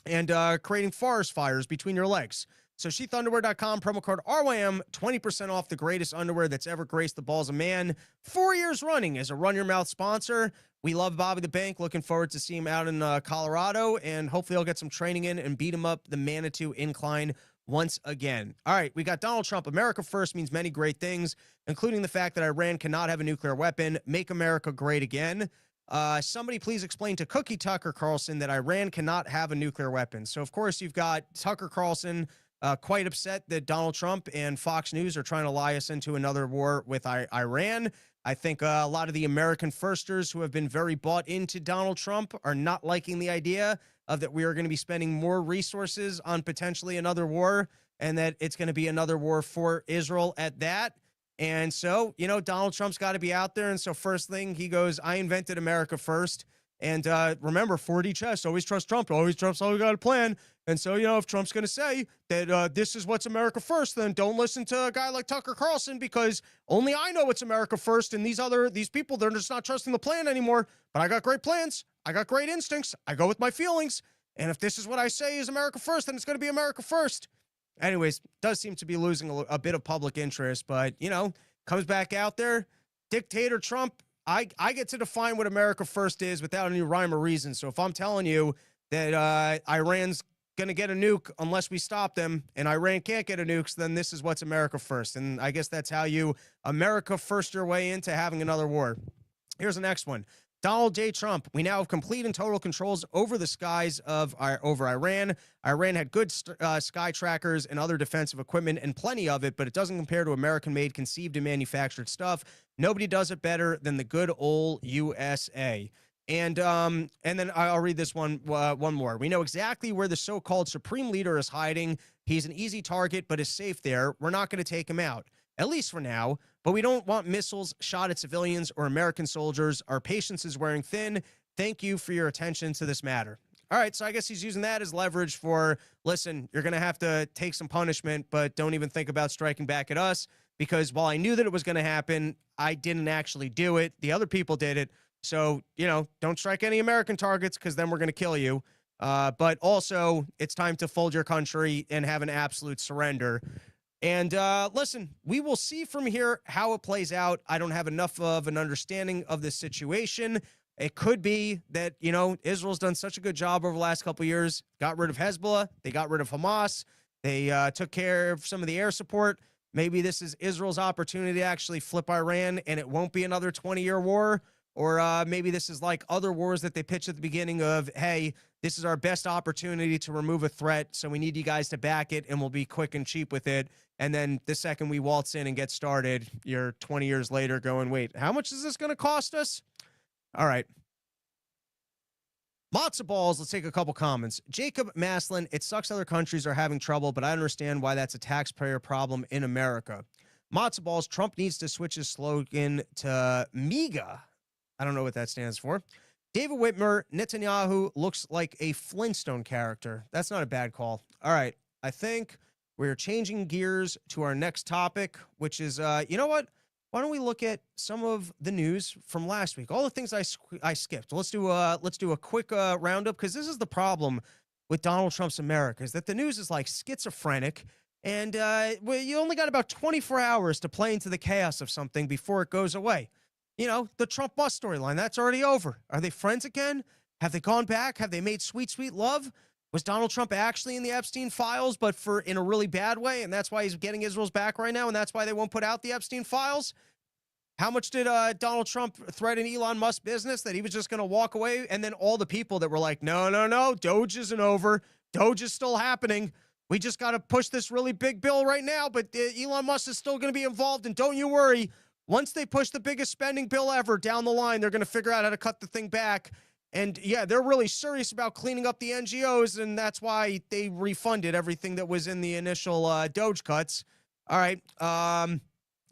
and creating forest fires between your legs. So sheathunderwear.com, promo code RYM, 20% off the greatest underwear that's ever graced the balls of man. 4 years running as a Run Your Mouth sponsor. We love Bobby the Bank. Looking forward to seeing him out in Colorado, and hopefully he'll get some training in and beat him up the Manitou Incline once again. All right, we got Donald Trump. America first means many great things, including the fact that Iran cannot have a nuclear weapon. Make America great again. Somebody please explain to Cookie Tucker Carlson that Iran cannot have a nuclear weapon. So, of course, you've got Tucker Carlson quite upset that Donald Trump and Fox News are trying to lie us into another war with Iran. I think a lot of the American firsters who have been very bought into Donald Trump are not liking the idea of that we are going to be spending more resources on potentially another war, and that it's going to be another war for Israel at that. And so, you know, Donald Trump's got to be out there. And so first thing he goes, I invented America first. And remember, 4D chess, always trust Trump. Trump's always got a plan. And so, you know, if Trump's going to say that this is what's America first, then don't listen to a guy like Tucker Carlson, because only I know what's America first. And these people, they're just not trusting the plan anymore. But I got great plans. I got great instincts. I go with my feelings. And if this is what I say is America first, then it's going to be America first. Anyways, does seem to be losing a bit of public interest, but, you know, comes back out there. Dictator Trump, I get to define what America first is without any rhyme or reason. So if I'm telling you that Iran's going to get a nuke unless we stop them, and Iran can't get a nuke, then this is what's America first. And I guess that's how you America first your way into having another war. Here's the next one. Donald J. Trump, we now have complete and total controls over the skies over Iran. Iran had good sky trackers and other defensive equipment, and plenty of it, but it doesn't compare to American-made, conceived, and manufactured stuff. Nobody does it better than the good old USA. And then I'll read this one more. We know exactly where the so-called supreme leader is hiding. He's an easy target, but is safe there. We're not going to take him out, at least for now. But we don't want missiles shot at civilians or American soldiers. Our patience is wearing thin. Thank you for your attention to this matter. All right, so I guess he's using that as leverage for, listen, you're going to have to take some punishment, but don't even think about striking back at us, because while I knew that it was going to happen, I didn't actually do it. The other people did it. So, you know, don't strike any American targets, because then we're going to kill you. But also, it's time to fold your country and have an absolute surrender. And listen, we will see from here how it plays out. I don't have enough of an understanding of this situation. It could be that, you know, Israel's done such a good job over the last couple of years, got rid of Hezbollah, they got rid of Hamas, they took care of some of the air support. Maybe this is Israel's opportunity to actually flip Iran, and it won't be another 20-year war. Or maybe this is like other wars that they pitch at the beginning of, hey, this is our best opportunity to remove a threat, so we need you guys to back it, and we'll be quick and cheap with it. And then the second we waltz in and get started, you're 20 years later going, wait, how much is this going to cost us? All right. Matzo balls, let's take a couple comments. Jacob Maslin, it sucks other countries are having trouble, but I understand why that's a taxpayer problem in America. Matzo balls, Trump needs to switch his slogan to MEGA. I don't know what that stands for. David Whitmer, Netanyahu looks like a Flintstone character. That's not a bad call. All right. I think we're changing gears to our next topic, which is, you know what? Why don't we look at some of the news from last week? All the things I skipped. Let's do a quick roundup, because this is the problem with Donald Trump's America, is that the news is like schizophrenic, and you only got about 24 hours to play into the chaos of something before it goes away. You know, the Trump bus storyline, that's already over. Are they friends again? Have they gone back? Have they made sweet, sweet love? Was Donald Trump actually in the Epstein files, but in a really bad way, and that's why he's getting Israel's back right now, and that's why they won't put out the Epstein files? How much did Donald Trump threaten Elon Musk's business that he was just going to walk away? And then all the people that were like, no, Doge isn't over. Doge is still happening. We just got to push this really big bill right now, but Elon Musk is still going to be involved, and don't you worry. Once they push the biggest spending bill ever down the line, they're going to figure out how to cut the thing back. And yeah, they're really serious about cleaning up the NGOs, and that's why they refunded everything that was in the initial Doge cuts. All right.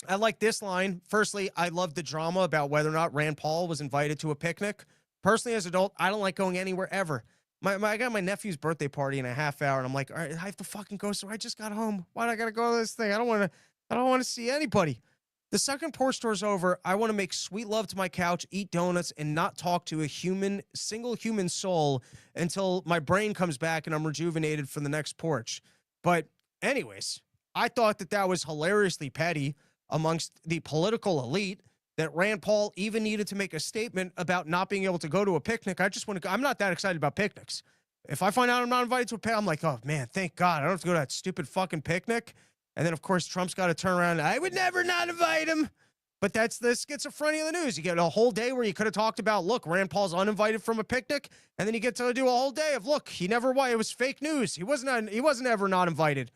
I like this line. Firstly, I love the drama about whether or not Rand Paul was invited to a picnic. Personally, as an adult, I don't like going anywhere ever. I got my nephew's birthday party in a half hour, and I'm like, all right, I have to fucking go. So I just got home. Why do I gotta go to this thing? I don't want to see anybody. The second porch tour's over, I want to make sweet love to my couch, eat donuts, and not talk to a single human soul until my brain comes back and I'm rejuvenated for the next porch. But anyways, I thought that was hilariously petty amongst the political elite that Rand Paul even needed to make a statement about not being able to go to a picnic. I just want to go. I'm not that excited about picnics. If I find out I'm not invited to a picnic, I'm like, oh man, thank God. I don't have to go to that stupid fucking picnic. And then, of course, Trump's got to turn around. I would never not invite him. But that's the schizophrenia of the news. You get a whole day where you could have talked about, look, Rand Paul's uninvited from a picnic. And then you get to do a whole day of, look, he never, it was fake news. He wasn't ever not invited.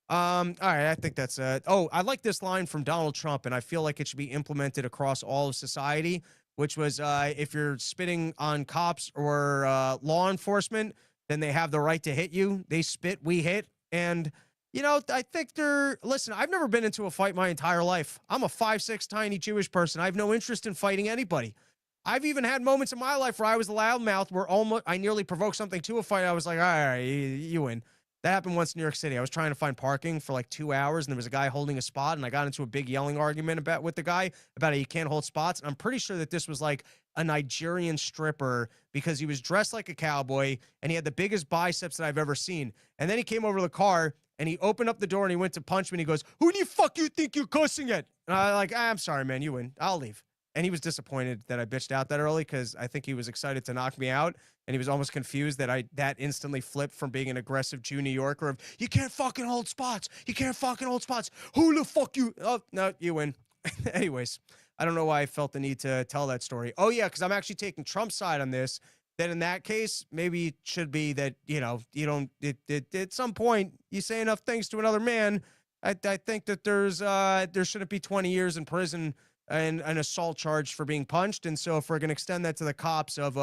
All right, I think that's I like this line from Donald Trump, and I feel like it should be implemented across all of society, which was if you're spitting on cops or law enforcement, then they have the right to hit you. They spit, we hit. And, I think listen, I've never been into a fight my entire life. I'm a 5'6" tiny Jewish person. I have no interest in fighting anybody. I've even had moments in my life where I was the loudmouth where I nearly provoked something to a fight. I was like, all right, you win. That happened once in New York City. I was trying to find parking for like 2 hours, and there was a guy holding a spot, and I got into a big yelling argument with the guy about how you can't hold spots. And I'm pretty sure that this was like a Nigerian stripper because he was dressed like a cowboy, and he had the biggest biceps that I've ever seen. And then he came over to the car, and he opened up the door, and he went to punch me, and he goes, "Who do you fuck you think you're cussing at?" And I'm like, I'm sorry, man, you win. I'll leave. And he was disappointed that I bitched out that early because I think he was excited to knock me out. And he was almost confused that instantly flipped from being an aggressive Jew New Yorker of, you can't fucking hold spots. You can't fucking hold spots. Who the fuck you? Oh, no, you win. Anyways, I don't know why I felt the need to tell that story. Oh, yeah, because I'm actually taking Trump's side on this. Then in that case, maybe it should be that, you don't, at some point, you say enough things to another man. I think that there shouldn't be 20 years in prison and an assault charge for being punched. And so if we're going to extend that to the cops of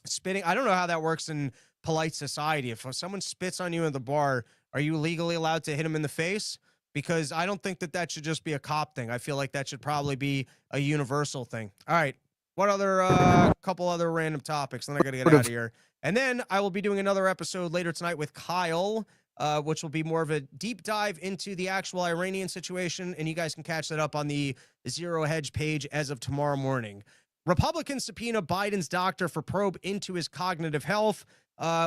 spitting, I don't know how that works in polite society. If someone spits on you in the bar, are you legally allowed to hit him in the face? Because I don't think that should just be a cop thing. I feel like that should probably be a universal thing. All right. What other couple other random topics? Then I got to get out of here. And then I will be doing another episode later tonight with Kyle, which will be more of a deep dive into the actual Iranian situation. And you guys can catch that up on the Zero Hedge page as of tomorrow morning. Republicans subpoena Biden's doctor for probe into his cognitive health.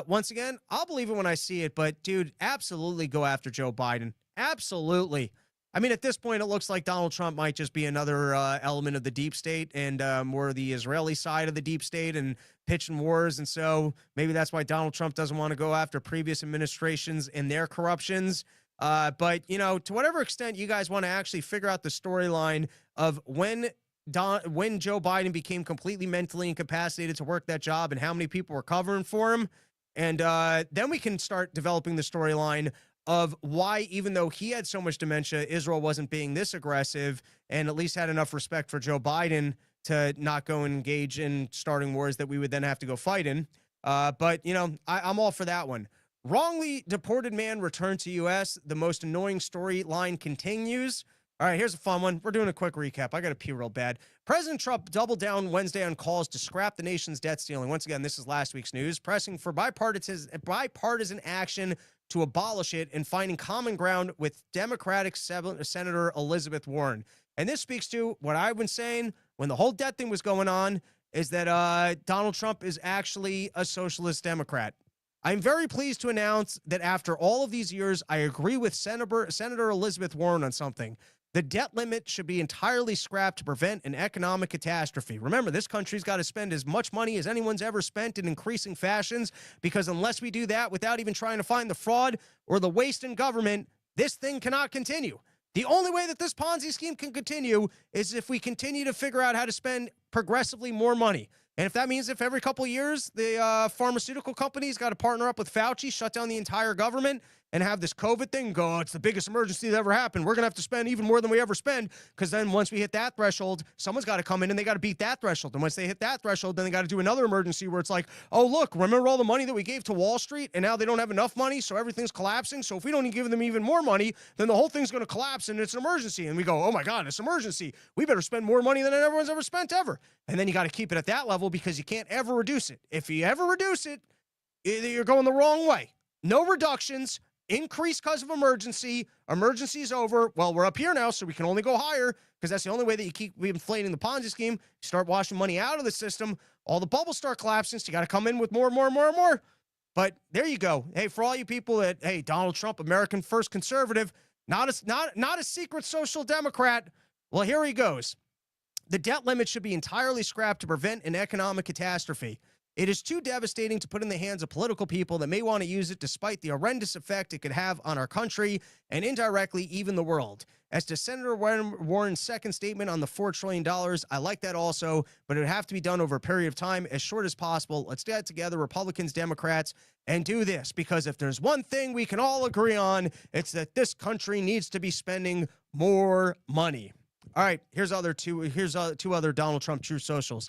Once again, I'll believe it when I see it. But, dude, absolutely go after Joe Biden. Absolutely. I mean, at this point, it looks like Donald Trump might just be another element of the deep state and more the Israeli side of the deep state and pitching wars. And so maybe that's why Donald Trump doesn't want to go after previous administrations and their corruptions. But, to whatever extent you guys want to actually figure out the storyline of when Joe Biden became completely mentally incapacitated to work that job and how many people were covering for him. And then we can start developing the storyline of why, even though he had so much dementia, Israel wasn't being this aggressive and at least had enough respect for Joe Biden to not go and engage in starting wars that we would then have to go fight in. But, I'm all for that one. Wrongly deported man returned to U.S. The most annoying storyline continues. All right, here's a fun one. We're doing a quick recap. I got to pee real bad. President Trump doubled down Wednesday on calls to scrap the nation's debt ceiling. Once again, this is last week's news, pressing for bipartisan action to abolish it and finding common ground with Democratic Senator Elizabeth Warren. And this speaks to what I've been saying when the whole debt thing was going on, is that Donald Trump is actually a socialist Democrat. I'm very pleased to announce that after all of these years, I agree with Senator Elizabeth Warren on something. The debt limit should be entirely scrapped to prevent an economic catastrophe. Remember, this country's got to spend as much money as anyone's ever spent in increasing fashions, because unless we do that without even trying to find the fraud or the waste in government, this thing cannot continue. The only way that this Ponzi scheme can continue is if we continue to figure out how to spend progressively more money. And if that means if every couple of years the pharmaceutical companies got to partner up with Fauci, shut down the entire government, and have this COVID thing and go, oh, it's the biggest emergency that ever happened. We're going to have to spend even more than we ever spend, because then once we hit that threshold, someone's got to come in and they got to beat that threshold. And once they hit that threshold, then they got to do another emergency where it's like, oh, look, remember all the money that we gave to Wall Street, and now they don't have enough money, so everything's collapsing. So if we don't give them even more money, then the whole thing's going to collapse, and it's an emergency. And we go, oh my God, it's an emergency. We better spend more money than everyone's ever spent ever. And then you got to keep it at that level, because you can't ever reduce it. If you ever reduce it, you're going the wrong way. No reductions. Increase because of emergency. Emergency's over. Well, we're up here now, so we can only go higher, because that's the only way that you keep inflating the Ponzi scheme. You start washing money out of the system, all the bubbles start collapsing, so you got to come in with more and more and more and more. But there you go. Hey, for all you people that, hey, Donald Trump, American first conservative, not a secret social democrat, well, here he goes. The debt limit should be entirely scrapped to prevent an economic catastrophe. It is too devastating to put in the hands of political people that may want to use it, despite the horrendous effect it could have on our country and indirectly even the world. As to Senator Warren's second statement on the $4 trillion, I like that also, but it would have to be done over a period of time as short as possible. Let's get together, Republicans, Democrats, and do this, because if there's one thing we can all agree on, it's that this country needs to be spending more money. All right, here's two other Donald Trump True Socials.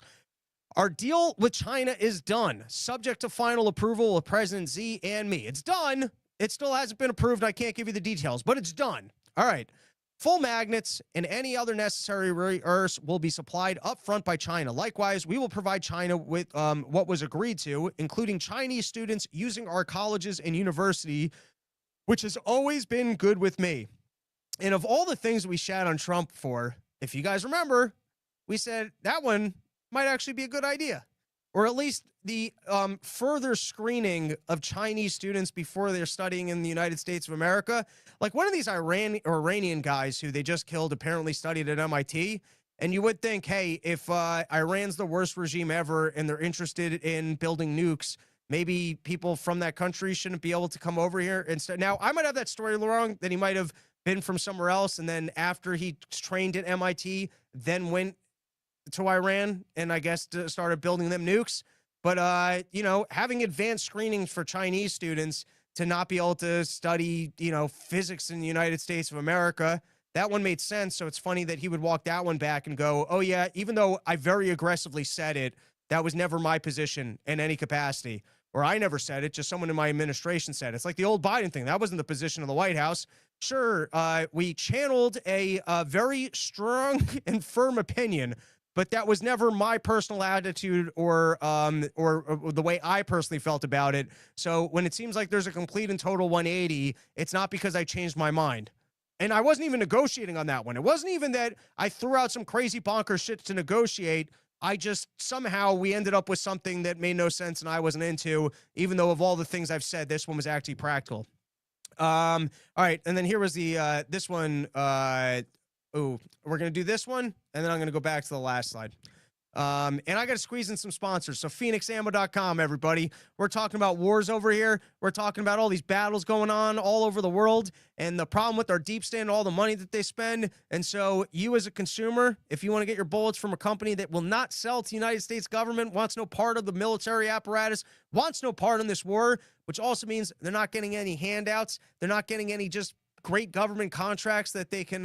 Our deal with China is done, subject to final approval of President Xi and me. It's done. It still hasn't been approved. I can't give you the details, but it's done. All right. Full magnets and any other necessary rare earths will be supplied up front by China. Likewise, we will provide China with what was agreed to, including Chinese students using our colleges and university, which has always been good with me. And of all the things we shat on Trump for, if you guys remember, we said that one might actually be a good idea, or at least the further screening of Chinese students before they're studying in the United States of America. Like one of these Iranian guys who they just killed apparently studied at MIT. And you would think, hey, if Iran's the worst regime ever and they're interested in building nukes, maybe people from that country shouldn't be able to come over here. Instead, now I might have that story wrong, that he might have been from somewhere else, and then after he trained at MIT, then went to Iran and I guess started building them nukes. But, you know, having advanced screenings for Chinese students to not be able to study, you know, physics in the United States of America, that one made sense. So it's funny that he would walk that one back and go, oh, yeah, even though I very aggressively said it, that was never my position in any capacity. Or I never said it, just someone in my administration said it. It's like the old Biden thing. That wasn't the position of the White House. Sure, we channeled a very strong and firm opinion, but that was never my personal attitude or the way I personally felt about it. So when it seems like there's a complete and total 180, it's not because I changed my mind. And I wasn't even negotiating on that one. It wasn't even that I threw out some crazy bonkers shit to negotiate. I just somehow we ended up with something that made no sense and I wasn't into, even though of all the things I've said, this one was actually practical. All right. And then here was the this one. We're going to do this one, and then I'm going to go back to the last slide. And I got to squeeze in some sponsors. So PhoenixAmmo.com, everybody. We're talking about wars over here. We're talking about all these battles going on all over the world and the problem with our deep state and all the money that they spend. And so you as a consumer, if you want to get your bullets from a company that will not sell to the United States government, wants no part of the military apparatus, wants no part in this war, which also means they're not getting any handouts. They're not getting any just great government contracts that they can,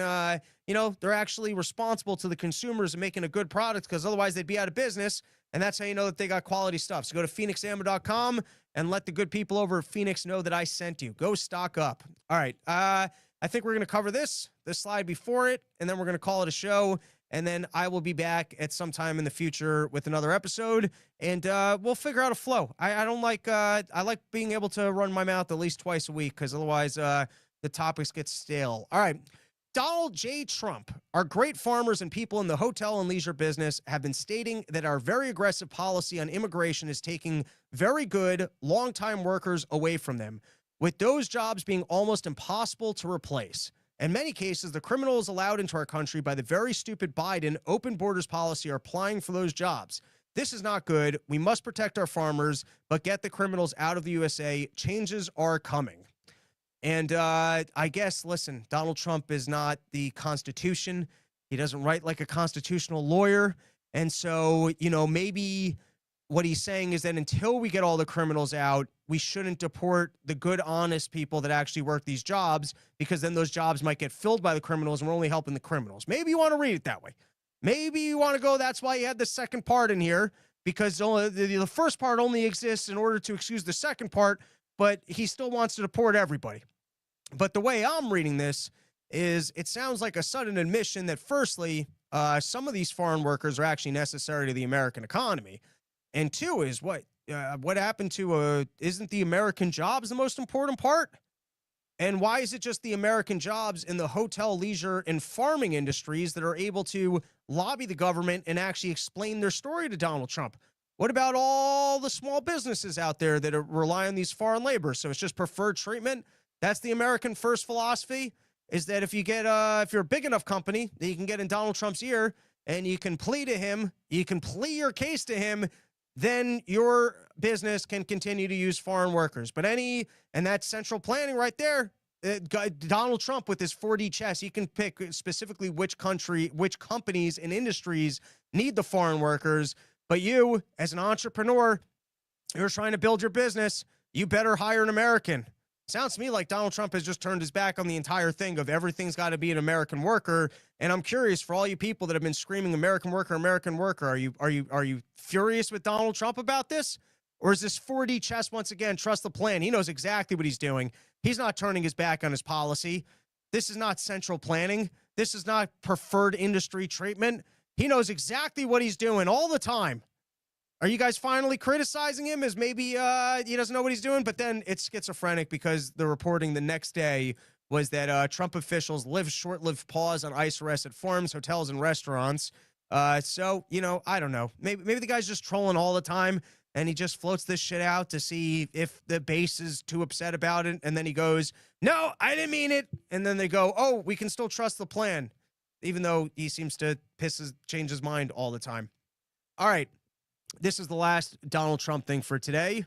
you know, they're actually responsible to the consumers and making a good product, because otherwise they'd be out of business. And that's how you know that they got quality stuff. So go to PhoenixAmmo.com and let the good people over at Phoenix know that I sent you. Go stock up. All right. I think we're going to cover this slide before it, and then we're going to call it a show. And then I will be back at some time in the future with another episode, and we'll figure out a flow. I don't like, I like being able to run my mouth at least twice a week, because otherwise, the topics get stale. All right. Donald J. Trump, our great farmers and people in the hotel and leisure business have been stating that our very aggressive policy on immigration is taking very good, long-time workers away from them, with those jobs being almost impossible to replace. In many cases, the criminals allowed into our country by the very stupid Biden open borders policy are applying for those jobs. This is not good. We must protect our farmers, but get the criminals out of the USA. Changes are coming. And I guess, listen, Donald Trump is not the Constitution. He doesn't write like a constitutional lawyer. And so, you know, maybe what he's saying is that until we get all the criminals out, we shouldn't deport the good, honest people that actually work these jobs, because then those jobs might get filled by the criminals and we're only helping the criminals. Maybe you want to read it that way. Maybe you want to go, that's why you had the second part in here, because only, the first part only exists in order to excuse the second part, but he still wants to deport everybody. But the way I'm reading this is it sounds like a sudden admission that, firstly, some of these foreign workers are actually necessary to the American economy. And two is what happened to, isn't the American jobs the most important part? And why is it just the American jobs in the hotel, leisure, and farming industries that are able to lobby the government and actually explain their story to Donald Trump? What about all the small businesses out there that rely on these foreign labor? So it's just preferred treatment. That's the American first philosophy, is that if you get, if you're a big enough company that you can get in Donald Trump's ear and you can plead to him, you can plea your case to him, then your business can continue to use foreign workers. But and that's central planning right there. Donald Trump with his 4D chess, he can pick specifically which companies and industries need the foreign workers. But you, as an entrepreneur, you're trying to build your business, you better hire an American. Sounds to me like Donald Trump has just turned his back on the entire thing of everything's got to be an American worker. And I'm curious, for all you people that have been screaming American worker, are you furious with Donald Trump about this? Or is this 4D chess once again? Trust the plan. He knows exactly what he's doing. He's not turning his back on his policy. This is not central planning. This is not preferred industry treatment. He knows exactly what he's doing all the time. Are you guys finally criticizing him as maybe he doesn't know what he's doing? But then it's schizophrenic, because the reporting the next day was that Trump officials live short-lived pause on ICE arrests at farms, hotels, and restaurants. So, you know, I don't know. Maybe the guy's just trolling all the time, and he just floats this shit out to see if the base is too upset about it. And then he goes, no, I didn't mean it. And then they go, oh, we can still trust the plan, even though he seems to change his mind all the time. All right. This is the last Donald Trump thing for today.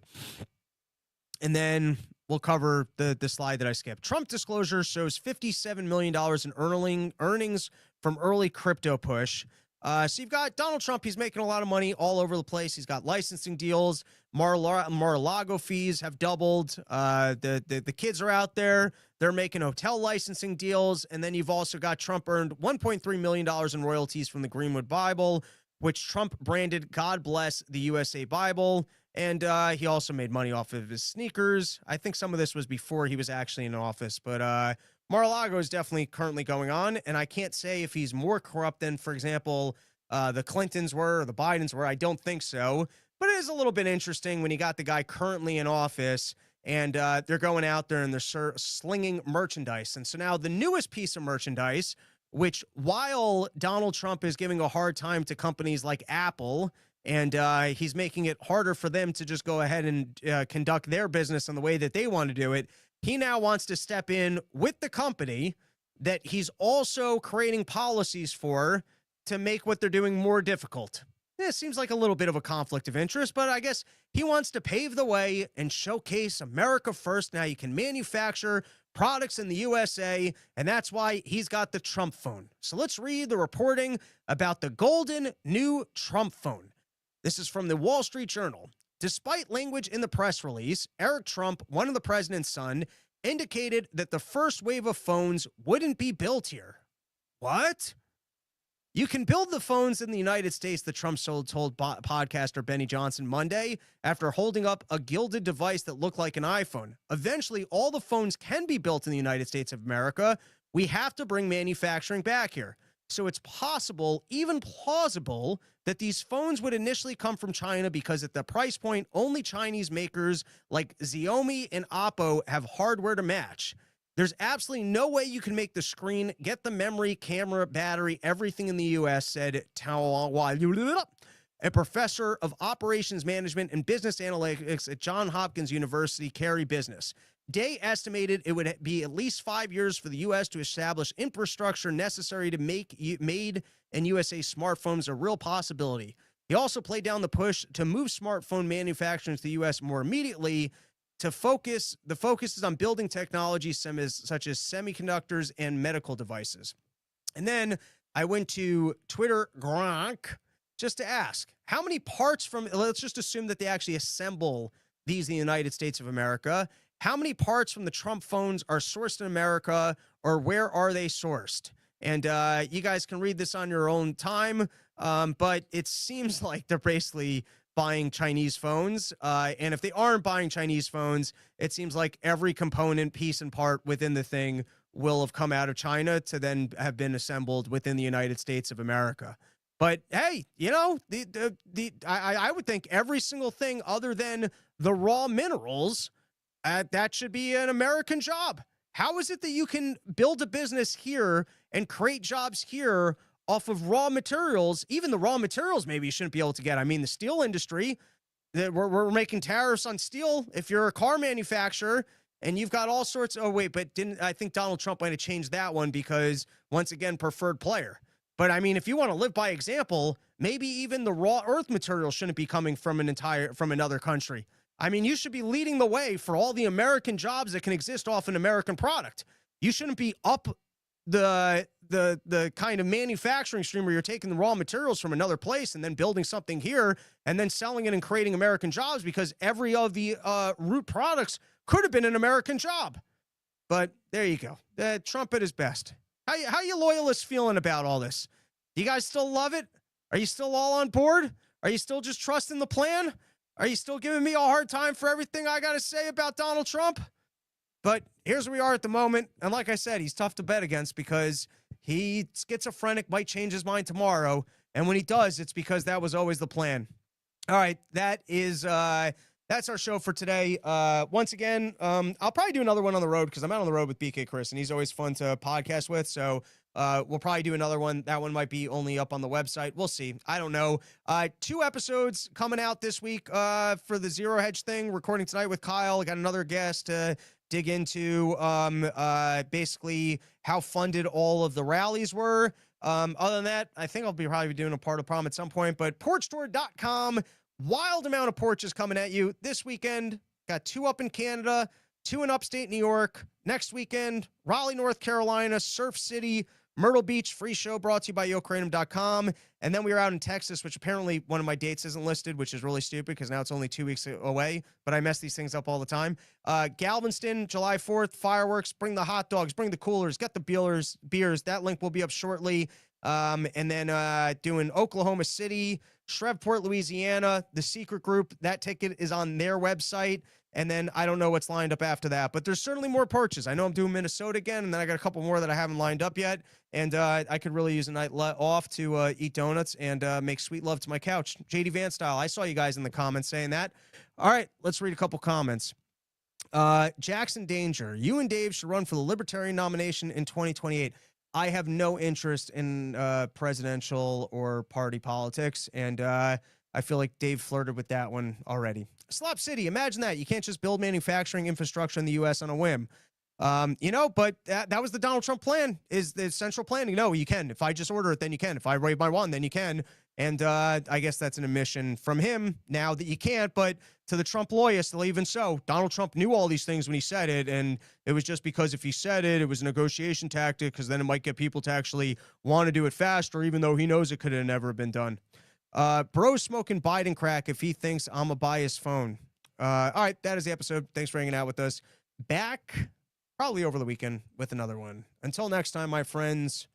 And then we'll cover the slide that I skipped. Trump disclosure shows $57 million in earnings from early crypto push. So you've got Donald Trump. He's making a lot of money all over the place. He's got licensing deals. Mar-a-Lago fees have doubled. The kids are out there. They're making hotel licensing deals. And then you've also got Trump earned $1.3 million in royalties from the Greenwood Bible, which Trump branded God Bless the USA Bible. And he also made money off of his sneakers. I think some of this was before he was actually in office. But Mar-a-Lago is definitely currently going on. And I can't say if he's more corrupt than, for example, the Clintons were or the Bidens were. I don't think so. But it is a little bit interesting when you got the guy currently in office and they're going out there and they're slinging merchandise. And so now the newest piece of merchandise, which while Donald Trump is giving a hard time to companies like Apple, and he's making it harder for them to just go ahead and conduct their business in the way that they want to do it, he now wants to step in with the company that he's also creating policies for to make what they're doing more difficult. It seems like a little bit of a conflict of interest, but I guess he wants to pave the way and showcase America first. Now you can manufacture products in the USA, and that's why he's got the Trump phone. So let's read the reporting about the golden new Trump phone. This is from the Wall Street Journal. Despite language in the press release, Eric Trump, one of the president's son, indicated that the first wave of phones wouldn't be built here. What? You can build the phones in the United States, the Trump told podcaster Benny Johnson Monday after holding up a gilded device that looked like an iPhone. Eventually, all the phones can be built in the United States of America. We have to bring manufacturing back here. So it's possible, even plausible, that these phones would initially come from China because at the price point, only Chinese makers like Xiaomi and Oppo have hardware to match. There's absolutely no way you can make the screen, get the memory, camera, battery, everything in the U.S., said Tao Wai, a professor of operations management and business analytics at Johns Hopkins University, Cary Business. Day estimated it would be at least 5 years for the U.S. to establish infrastructure necessary to make made in USA smartphones a real possibility. He also played down the push to move smartphone manufacturing to the U.S. more immediately. The focus is on building technologies such as semiconductors and medical devices. And then I went to Twitter Gronk, just to ask, how many parts from, let's just assume that they actually assemble these in the United States of America. How many parts from the Trump phones are sourced in America, or where are they sourced? And you guys can read this on your own time, but it seems like they're basically buying Chinese phones. And if they aren't buying Chinese phones, it seems like every component, piece, and part within the thing will have come out of China to then have been assembled within the United States of America. But hey, you know, I would think every single thing other than the raw minerals, that should be an American job. How is it that you can build a business here and create jobs here off of raw materials? Even the raw materials maybe you shouldn't be able to get. I mean, the steel industry, we're making tariffs on steel. If you're a car manufacturer and you've got all sorts, oh wait, but I think Donald Trump might have changed that one because, once again, preferred player. But I mean, if you want to live by example, maybe even the raw earth material shouldn't be coming from another country. I mean, you should be leading the way for all the American jobs that can exist off an American product. You shouldn't be up the kind of manufacturing stream where you're taking the raw materials from another place and then building something here and then selling it and creating American jobs, because every of the root products could have been an American job. But there you go. Trump at his best. How you loyalists feeling about all this? You guys still love it? Are you still all on board? Are you still just trusting the plan? Are you still giving me a hard time for everything I got to say about Donald Trump? But here's where we are at the moment. And like I said, he's tough to bet against because he's schizophrenic, might change his mind tomorrow. And when he does, it's because that was always the plan. All right, that's our show for today. Once again, I'll probably do another one on the road because I'm out on the road with BK Chris, and he's always fun to podcast with. So we'll probably do another one. That one might be only up on the website. We'll see. I don't know. 2 episodes coming out this week for the Zero Hedge thing. Recording tonight with Kyle. I got another guest to dig into basically how funded all of the rallies were. Other than that, I think I'll be probably doing a part of prom at some point. But porchstore.com. Wild amount of porches coming at you this weekend. Got 2 up in Canada, 2 in upstate New York. Next weekend, Raleigh, North Carolina, Surf City, Myrtle Beach, free show brought to you by YoKratom.com. And then we were out in Texas, which apparently one of my dates isn't listed, which is really stupid because now it's only 2 weeks away, but I mess these things up all the time. Galveston, July 4th, fireworks, bring the hot dogs, bring the coolers, get the beers. That link will be up shortly. And then doing Oklahoma City, Shreveport, Louisiana, the secret group, that ticket is on their website. And then I don't know what's lined up after that, but there's certainly more porches. I know I'm doing Minnesota again, and then I got a couple more that I haven't lined up yet. And I could really use a night off to eat donuts and make sweet love to my couch. JD Van style. I saw you guys in the comments saying that. All right, let's read a couple comments. Jackson Danger, you and Dave should run for the Libertarian nomination in 2028. I have no interest in presidential or party politics, and I feel like Dave flirted with that one already. Slop City, imagine that. You can't just build manufacturing infrastructure in the U.S. on a whim. But that was the Donald Trump plan, is the central planning. No, you can. If I just order it, then you can. If I wave my wand, then you can. And I guess that's an admission from him now that you can't. But to the Trump loyalists, even so, Donald Trump knew all these things when he said it. And it was just because if he said it, it was a negotiation tactic, because then it might get people to actually want to do it faster, even though he knows it could have never been done. Bro smoking Biden crack if he thinks I'm a biased phone. All right, that is the episode. Thanks for hanging out with us. Back probably over the weekend with another one. Until next time, my friends.